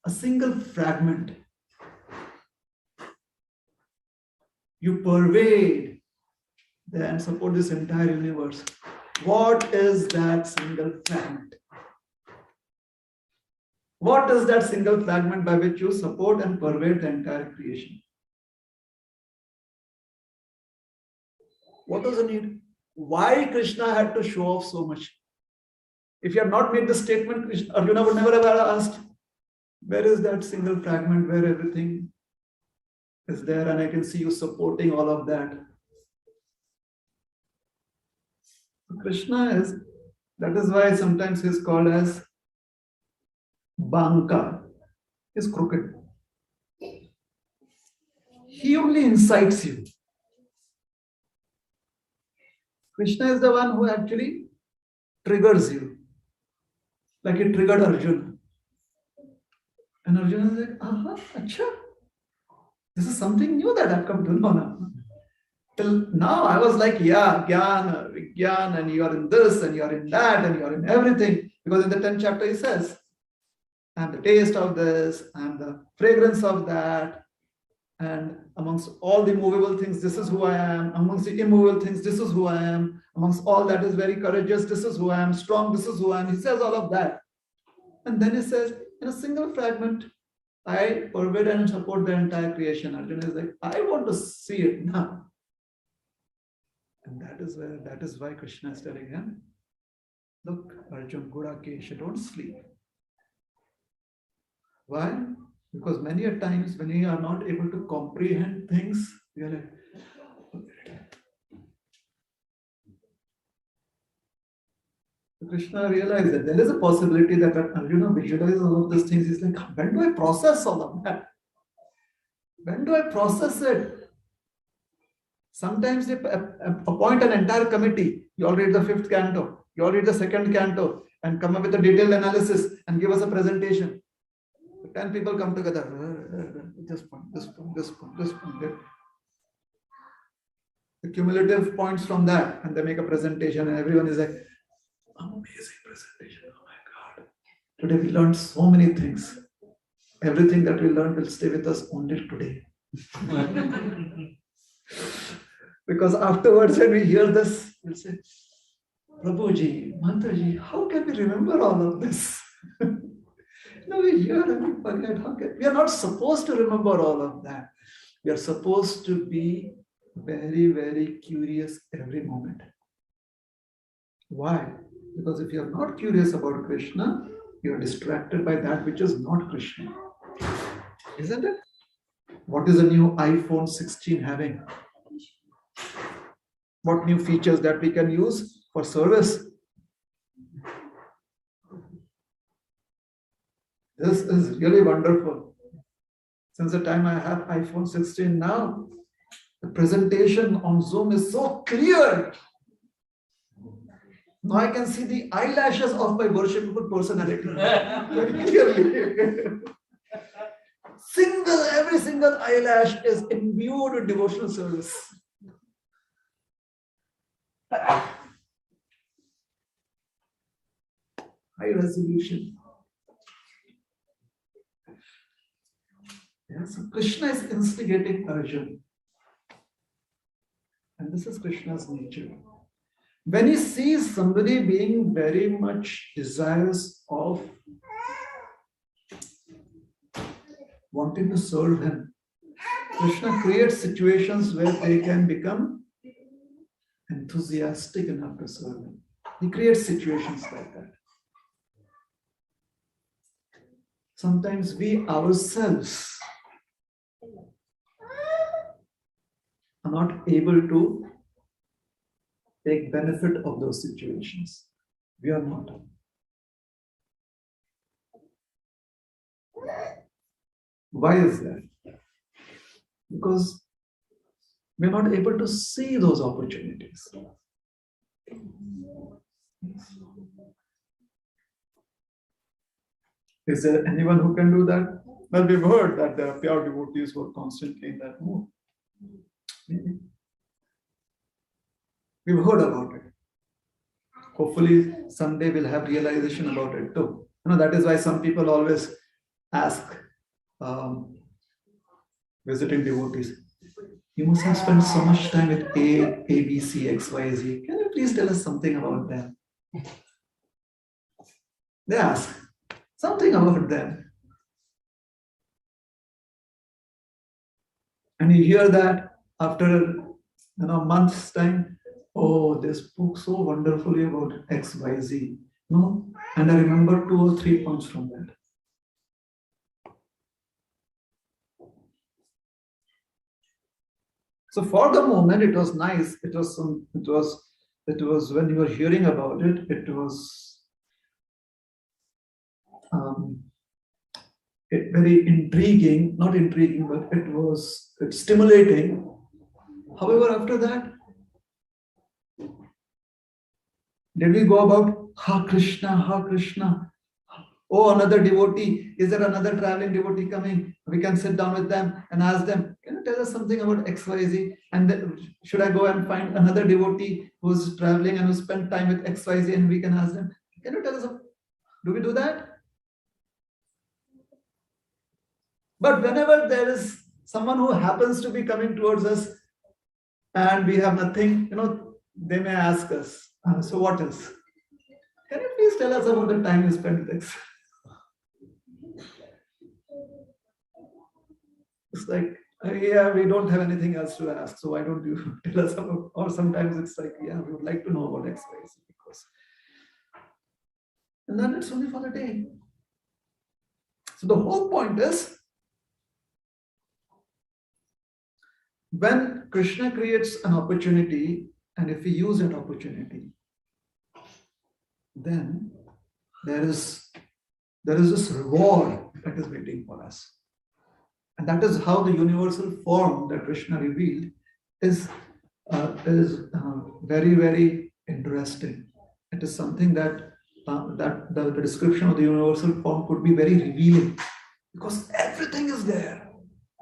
a single fragment, you pervade and support this entire universe. What is that single fragment? What is that single fragment by which you support and pervade the entire creation? What does it need? Why Krishna had to show off so much? If you had not made the statement, Arjuna would never have asked, where is that single fragment where everything is there and I can see you supporting all of that? Krishna that is why sometimes he is called as Banka, is crooked. He only incites you. Krishna is the one who actually triggers you. Like he triggered Arjuna. And Arjuna is like, aha, acha. This is something new that I've come to know now. Till now, I was like, yeah, Gyan, Vigyan, and you are in this, and you are in that, and you are in everything. Because in the 10th chapter, he says, I am the taste of this, I am the fragrance of that, and amongst all the movable things, this is who I am. Amongst the immovable things, this is who I am. Amongst all that is very courageous, this is who I am. Strong, this is who I am. He says all of that. And then he says, in a single fragment, I pervade and support the entire creation. Arjuna is like, I want to see it now. And that is why Krishna is telling him, look, Arjuna, Gurukesha, don't sleep. Why? Because many a times when you are not able to comprehend things, you are like, Krishna realized that there is a possibility that Arjuna visualizes all of these things. He's like, when do I process all of that? When do I process it? Sometimes they appoint an entire committee. You all read the 5th canto, you all read the 2nd canto, and come up with a detailed analysis and give us a presentation. 10 people come together. This point, this point, this point, this point. The cumulative points from that, and they make a presentation, and everyone is like, amazing presentation. Oh my God. Today we learned so many things. Everything that we learned will stay with us only today. Because afterwards, when we hear this, we'll say, Prabhuji, Mataji, how can we remember all of this? No, we hear and we forget. We are not supposed to remember all of that. We are supposed to be very, very curious every moment. Why? Because if you are not curious about Krishna, you are distracted by that which is not Krishna. Isn't it? What is a new iPhone 16 having? What new features that we can use for service? This is really wonderful. Since the time I have iPhone 16 now, the presentation on Zoom is so clear. Now I can see the eyelashes of my worshipful personality very clearly. Every single eyelash is imbued with devotional service. High resolution. Yeah, so Krishna is instigating Arjuna. And this is Krishna's nature. When he sees somebody being very much desirous of wanting to serve him, Krishna creates situations where they can become enthusiastic enough to serve him. He creates situations like that. Sometimes we ourselves are not able to take benefit of those situations. We are not. Why is that? Because we're not able to see those opportunities. Is there anyone who can do that? Well, we've heard that there are pure devotees who are constantly in that mood. Maybe. We've heard about it. Hopefully, someday we'll have realization about it too. That is why some people always ask visiting devotees, you must have spent so much time with A, B, C, X, Y, Z. Can you please tell us something about them? They ask something about them. And you hear that after months' time, oh, they spoke so wonderfully about X, Y, Z. No? And I remember 2 or 3 points from that. So for the moment, it was nice. It was when you were hearing about it, it was very intriguing, not intriguing, but it's stimulating. However, after that, did we go about Ha Krishna, Ha Krishna? Oh, another devotee. Is there another traveling devotee coming? We can sit down with them and ask them, can tell us something about XYZ? And then should I go and find another devotee who's traveling and who spent time with XYZ and we can ask them, can you tell us? Do we do that? But whenever there is someone who happens to be coming towards us and we have nothing, they may ask us, so what else? Can you please tell us about the time you spent with X? It's like, yeah, we don't have anything else to ask, so why don't you tell us about, or sometimes it's like, yeah, we would like to know about X, Y, Z, because, and then it's only for the day. So the whole point is, when Krishna creates an opportunity, and if we use that opportunity, then there is this reward that is waiting for us. And that is how the universal form that Krishna revealed is very, very interesting. It is something that the description of the universal form could be very revealing, because everything is there.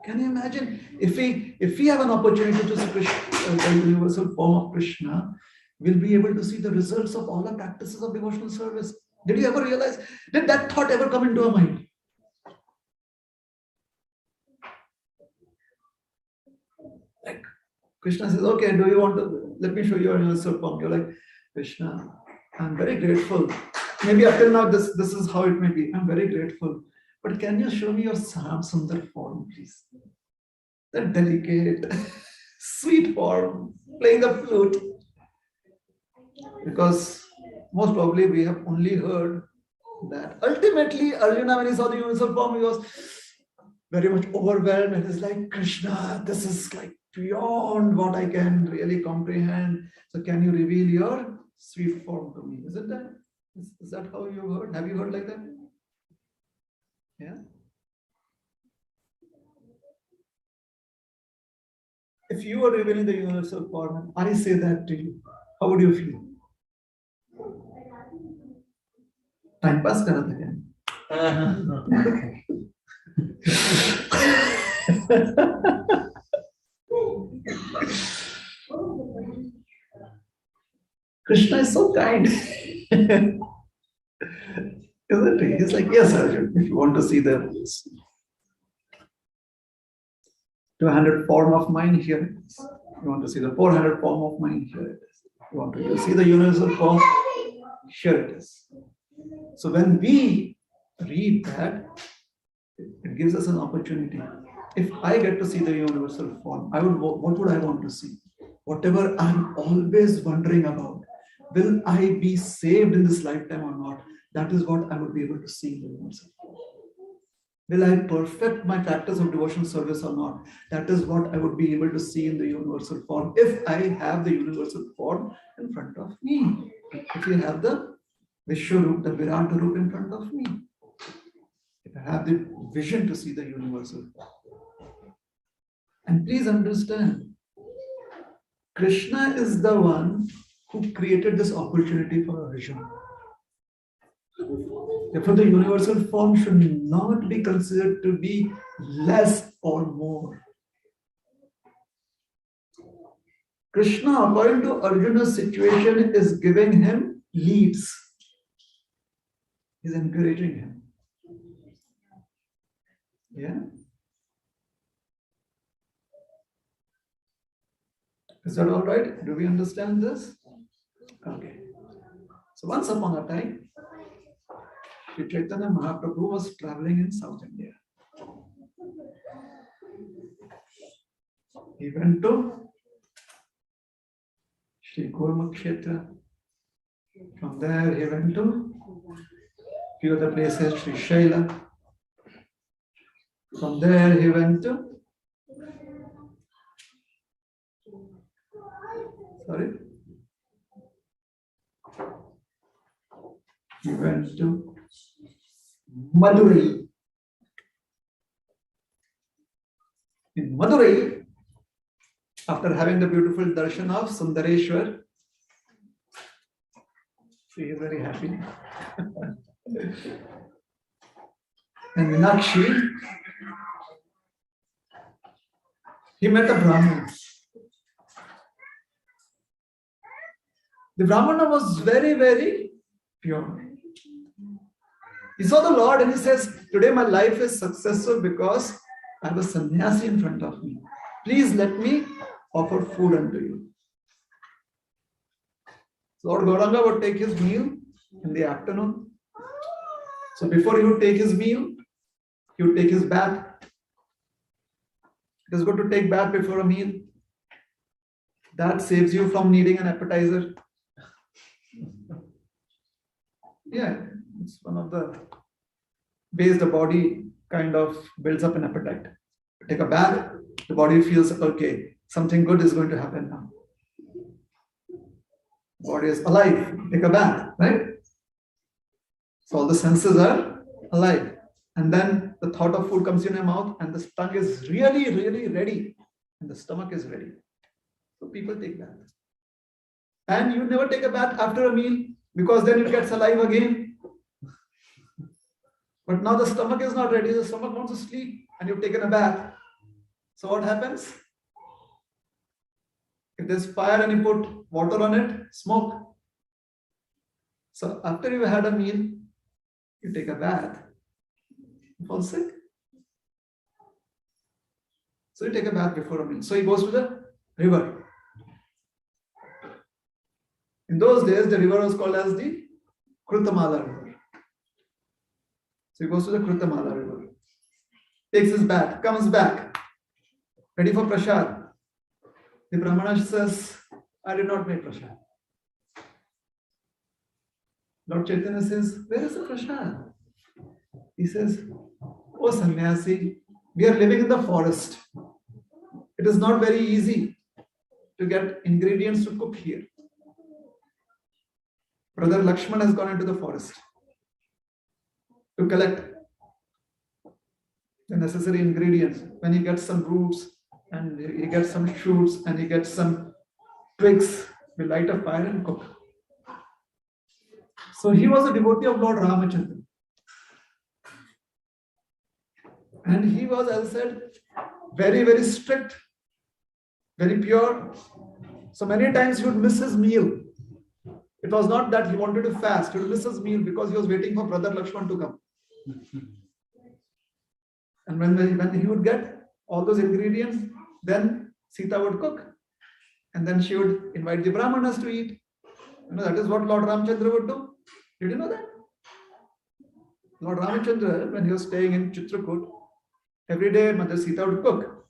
Can you imagine if we have an opportunity to see Krishna, the universal form of Krishna, we'll be able to see the results of all our practices of devotional service. Did you ever realize? Did that thought ever come into our mind? Like Krishna says, okay, do you want to, let me show you a universal form. You're like, Krishna, I'm very grateful. Maybe up till now, this is how it may be. I'm very grateful. But can you show me your Sam Sundar form, please? That delicate, sweet form, playing the flute. Because most probably we have only heard that. Ultimately, Arjuna, when he saw the universal form, he was very much overwhelmed. And he's like, Krishna, this is like beyond what I can really comprehend. So can you reveal your sweet form to me? Isn't that? Is that how you heard? Have you heard like that? Yeah. If you were revealing the universal form, and I say that to you, how would you feel? Time pass kara tha kya? Krishna is so kind. Isn't he? He's like, yes, Arjun, if you want to see the 200 form of mine, here it is. You want to see the 400 form of mine, here it is. You want to see the universal form, here it is. So when we read that, it gives us an opportunity. If I get to see the universal form, what would I want to see? Whatever I'm always wondering about, will I be saved in this lifetime or not? That is what I would be able to see in the universal form. Will I perfect my practice of devotional service or not? That is what I would be able to see in the universal form if I have the universal form in front of me. If you have the Vishwarup, the Virata Rup in front of me. If I have the vision to see the universal form. And please understand, Krishna is the one who created this opportunity for Arjuna. Therefore, the universal form should not be considered to be less or more. Krishna, according to Arjuna's situation, is giving him leads. He's encouraging him. Yeah? Is that all right? Do we understand this? Okay. So once upon a time, Sri Chaitanya Mahaprabhu was traveling in South India. He went to Sri Gormukh Kshetra. From there, he went to few other places, Sri Shaila. From there, he went to he went to Madurai. In Madurai, after having the beautiful darshan of Sundareshwar, he is very happy. And Meenakshi, he met a Brahmana. The Brahmana was very, very pure. He saw the Lord and he says, today my life is successful because I have a sannyasi in front of me. Please let me offer food unto you. Lord Gauranga would take his meal in the afternoon. So before he would take his meal, he would take his bath. It is good to take bath before a meal. That saves you from needing an appetizer. Yeah, it's one of the ways the body kind of builds up an appetite. You take a bath, the body feels, okay, something good is going to happen now. The body is alive. Take a bath, right? So all the senses are alive. And then the thought of food comes in your mouth and the tongue is really, really ready. And the stomach is ready. So people take bath. And you never take a bath after a meal because then it gets alive again. But now the stomach is not ready. The stomach wants to sleep and you've taken a bath. So what happens? If there's fire and you put water on it, smoke. So after you had a meal, you take a bath, you fall sick. So you take a bath before a meal. So he goes to the river. In those days, the river was called as the Krutamala river. So he goes to the Krutamala river, takes his bath, comes back, ready for prasad. The Brahmana says, I did not make prasad. Lord Chaitanya says, where is the prasad? He says, oh sannyasi, we are living in the forest. It is not very easy to get ingredients to cook here. Brother Lakshman has gone into the forest to collect the necessary ingredients. When he gets some roots and he gets some shoots and he gets some twigs, we light a fire and cook. So he was a devotee of Lord Ramachandra. And he was, as I said, very, very strict, very pure. So many times he would miss his meal. It was not that he wanted to fast, he would miss his meal because he was waiting for Brother Lakshman to come. And when he would get all those ingredients, then Sita would cook. And then she would invite the Brahmanas to eat. You know, that is what Lord Ramachandra would do. Did you know that? Lord Ramachandra, when he was staying in Chitrakoot, every day Mother Sita would cook.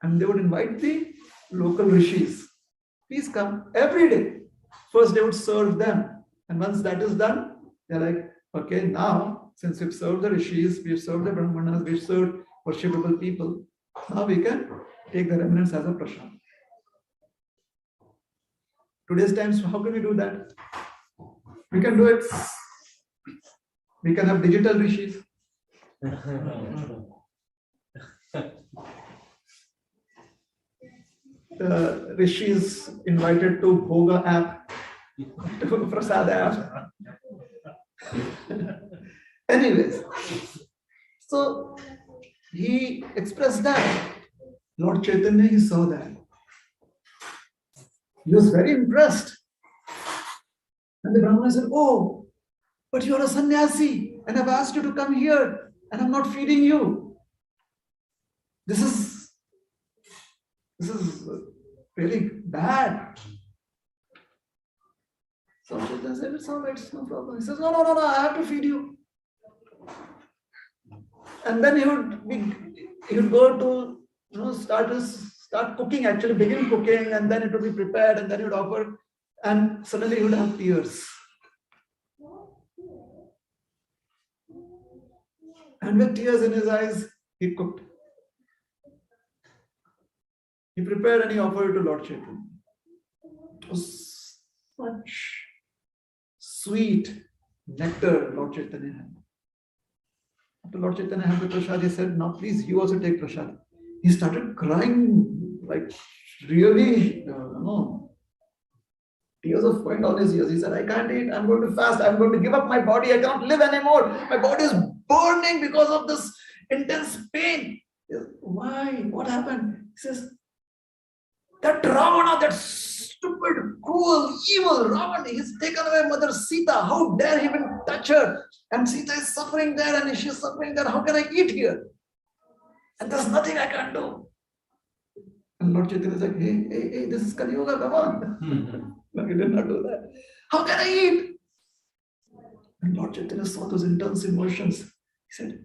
And they would invite the local rishis. Please come every day. First they would serve them. And once that is done, they're like, okay, now since we've served the rishis, we've served the Brahmanas, we've served worshipable people, now we can take the remnants as a prasad. Today's times, how can we do that? We can do it. We can have digital rishis. The rishis invited to Bhoga app, to Prasad app. Anyways, so he expressed that. Lord Chaitanya, he saw that. He was very impressed. And the Brahmana said, oh, but you are a sannyasi and I've asked you to come here and I'm not feeding you. This is really bad. So Chaitanya said, it's all right, it's no problem. He says, no, I have to feed you. And then he would go to start cooking, actually begin cooking, and then it would be prepared, and then he would offer, and suddenly he would have tears. And with tears in his eyes, he cooked. He prepared and he offered it to Lord Chaitanya. It was such sweet nectar Lord Chaitanya had. After Lord Chaitanya had the prasad, he said, now please, you also take prasad. He started crying, like really, tears of went on his ears. He said, I can't eat, I'm going to fast, I'm going to give up my body, I cannot live anymore. My body is burning because of this intense pain. He says, why? What happened? He says, That Ravana, that stupid, cruel, evil Ravana, he's taken away Mother Sita. How dare he even touch her? And Sita is suffering there and she's suffering there. How can I eat here? And there's nothing I can do. And Lord Chaitanya is like, hey, this is Kali Yuga, come on. No, he did not do that. How can I eat? And Lord Chaitanya saw those intense emotions. He said,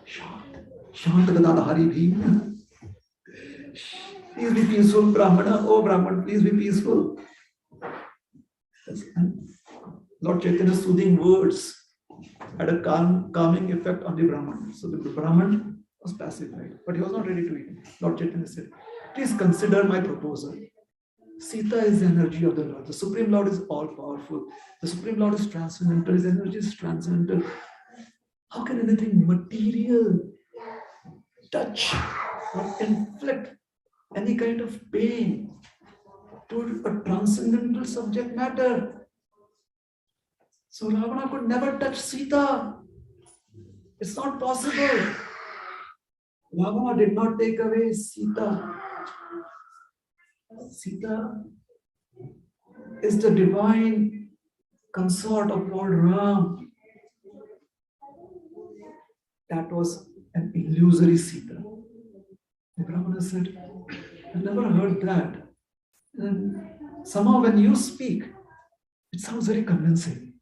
Shant Gadada Hari Bhim. Please be peaceful, Brahmana. Oh, Brahman, please be peaceful. And Lord Chaitanya's soothing words had a calming effect on the Brahman. So the Brahman was pacified, but he was not ready to eat. Lord Chaitanya said, please consider my proposal. Sita is the energy of the Lord. The Supreme Lord is all powerful. The Supreme Lord is transcendental. His energy is transcendental. How can anything material touch or inflict any kind of pain to a transcendental subject matter? So Ravana could never touch Sita. It's not possible. Ravana did not take away Sita. Sita is the divine consort of Lord Ram. That was an illusory Sita. The Brahmana said, I never heard that. And somehow when you speak, it sounds very convincing.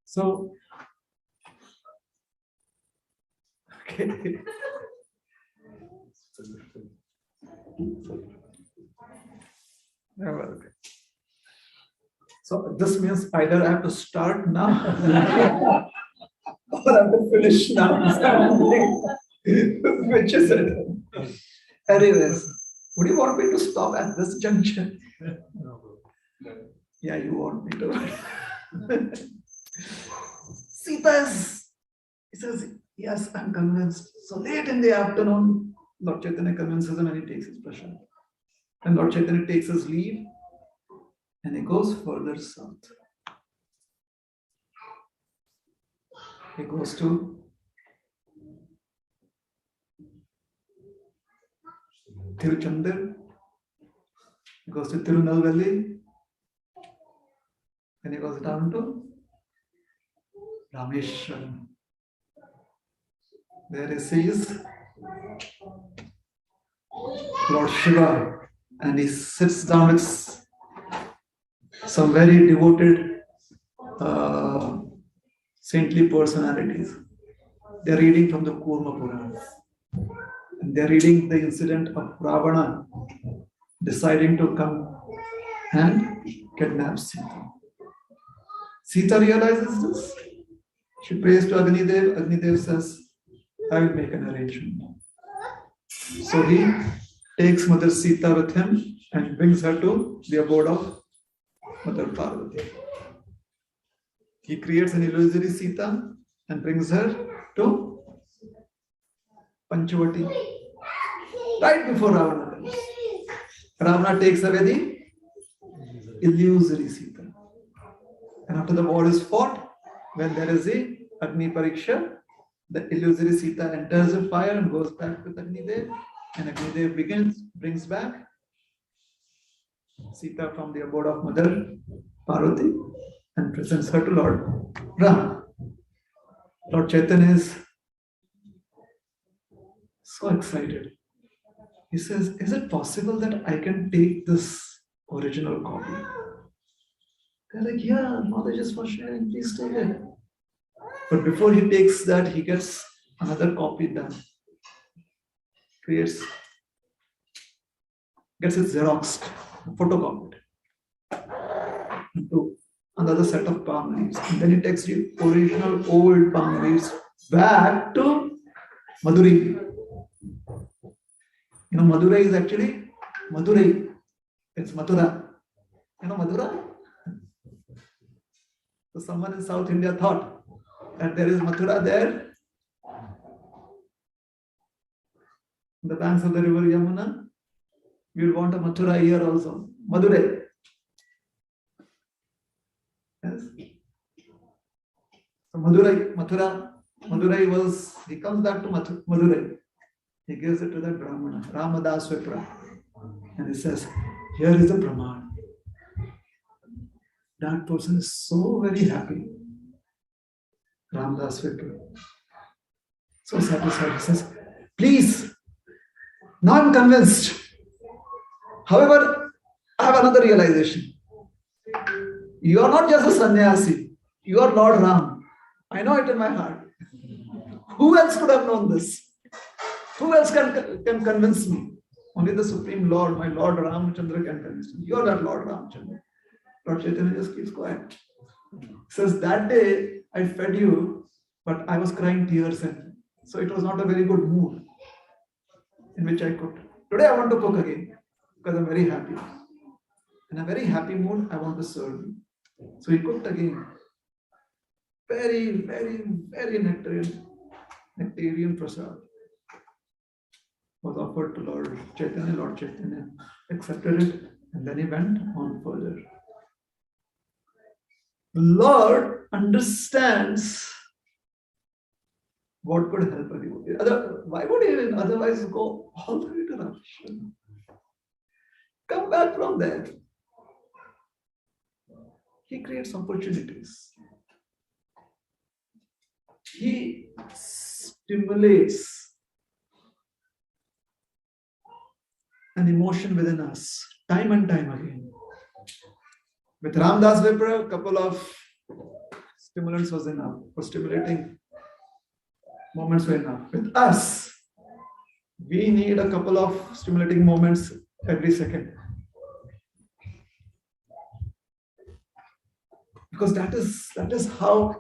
So, okay. Okay. So this means either I have to start now or I have to finish now. Which is it? Anyways, would you want me to stop at this junction? Yeah, you want me to. Sita is, he says, yes, I'm convinced. So late in the afternoon, Lord Chaitanya convinces him and he takes his prasad. And Lord Chaitanya takes his leave and he goes further south. He goes to Tiruchandur, he goes to Tirunelveli, and he goes down to Rameshwaram. There he sees Lord Shiva and he sits down with some very devoted saintly personalities. They're reading from the Kurma Purana. And they're reading the incident of Ravana deciding to come and kidnap Sita. Sita realizes this. She prays to Agnidev. Agnidev says, I will make an arrangement. So he takes Mother Sita with him and brings her to the abode of Mother Parvati. He creates an illusory Sita and brings her to Panchavati. Right before Ravana comes. Ravana takes away the illusory Sita. And after the war is fought, when there is a Agni Pariksha, the illusory Sita enters the fire and goes back with Agnidev. And Agnidev brings back Sita from the abode of Mother Parvati and presents her to Lord Ram. Lord Chaitanya is so excited. He says, is it possible that I can take this original copy? They're like, yeah, knowledge is for sharing, please take it. But before he takes that, he gets another copy done. Gets it xeroxed, photocopied into another set of palm leaves. And then he takes the original old palm leaves back to Madurai. You know, Madurai is actually Madurai. It's Mathura. You know Mathura? So someone in South India thought that there is Mathura there, on the banks of the river Yamuna. We will want a Mathura here also. Madurai. Yes. So Madurai was, he comes back to Madurai. He gives it to that Brahmana, Ramadas Vipra. And he says, here is the Praman. That person is so very happy. Ramadas Vipra. So satisfied. He says, please, now I'm convinced. However, I have another realization. You are not just a sannyasi. You are Lord Ram. I know it in my heart. Who else could have known this? Who else can convince me? Only the Supreme Lord, my Lord Ramchandra can convince me. You are that Lord Ramchandra. Lord Chaitanya just keeps quiet. He says, that day I fed you, but I was crying tears, and so it was not a very good mood in which I cooked. Today I want to cook again because I'm very happy. In a very happy mood, I want to serve you. So he cooked again. Very, very, very nectarian prasad was offered to Lord Chaitanya. Lord Chaitanya accepted it, and then he went on further. The Lord understands what could help a devotee. Why would he otherwise go all the way to Ramakrishna? Come back from there. He creates opportunities. He stimulates an emotion within us time and time again. With Ramdas Vipra, a couple of stimulants was enough, for stimulating moments were enough. With us, we need a couple of stimulating moments every second. Because that is how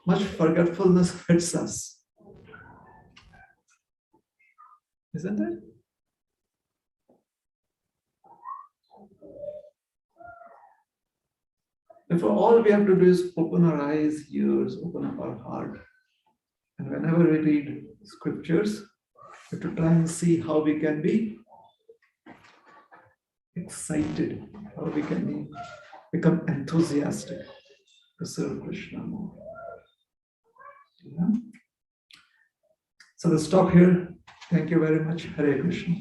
much forgetfulness hits us. Isn't it? Therefore, all we have to do is open our eyes, ears, open up our heart. And whenever we read scriptures, we have to try and see how we can be excited, how we can become enthusiastic to serve Krishna more. Yeah? So let's stop here. Thank you very much. Hare Krishna.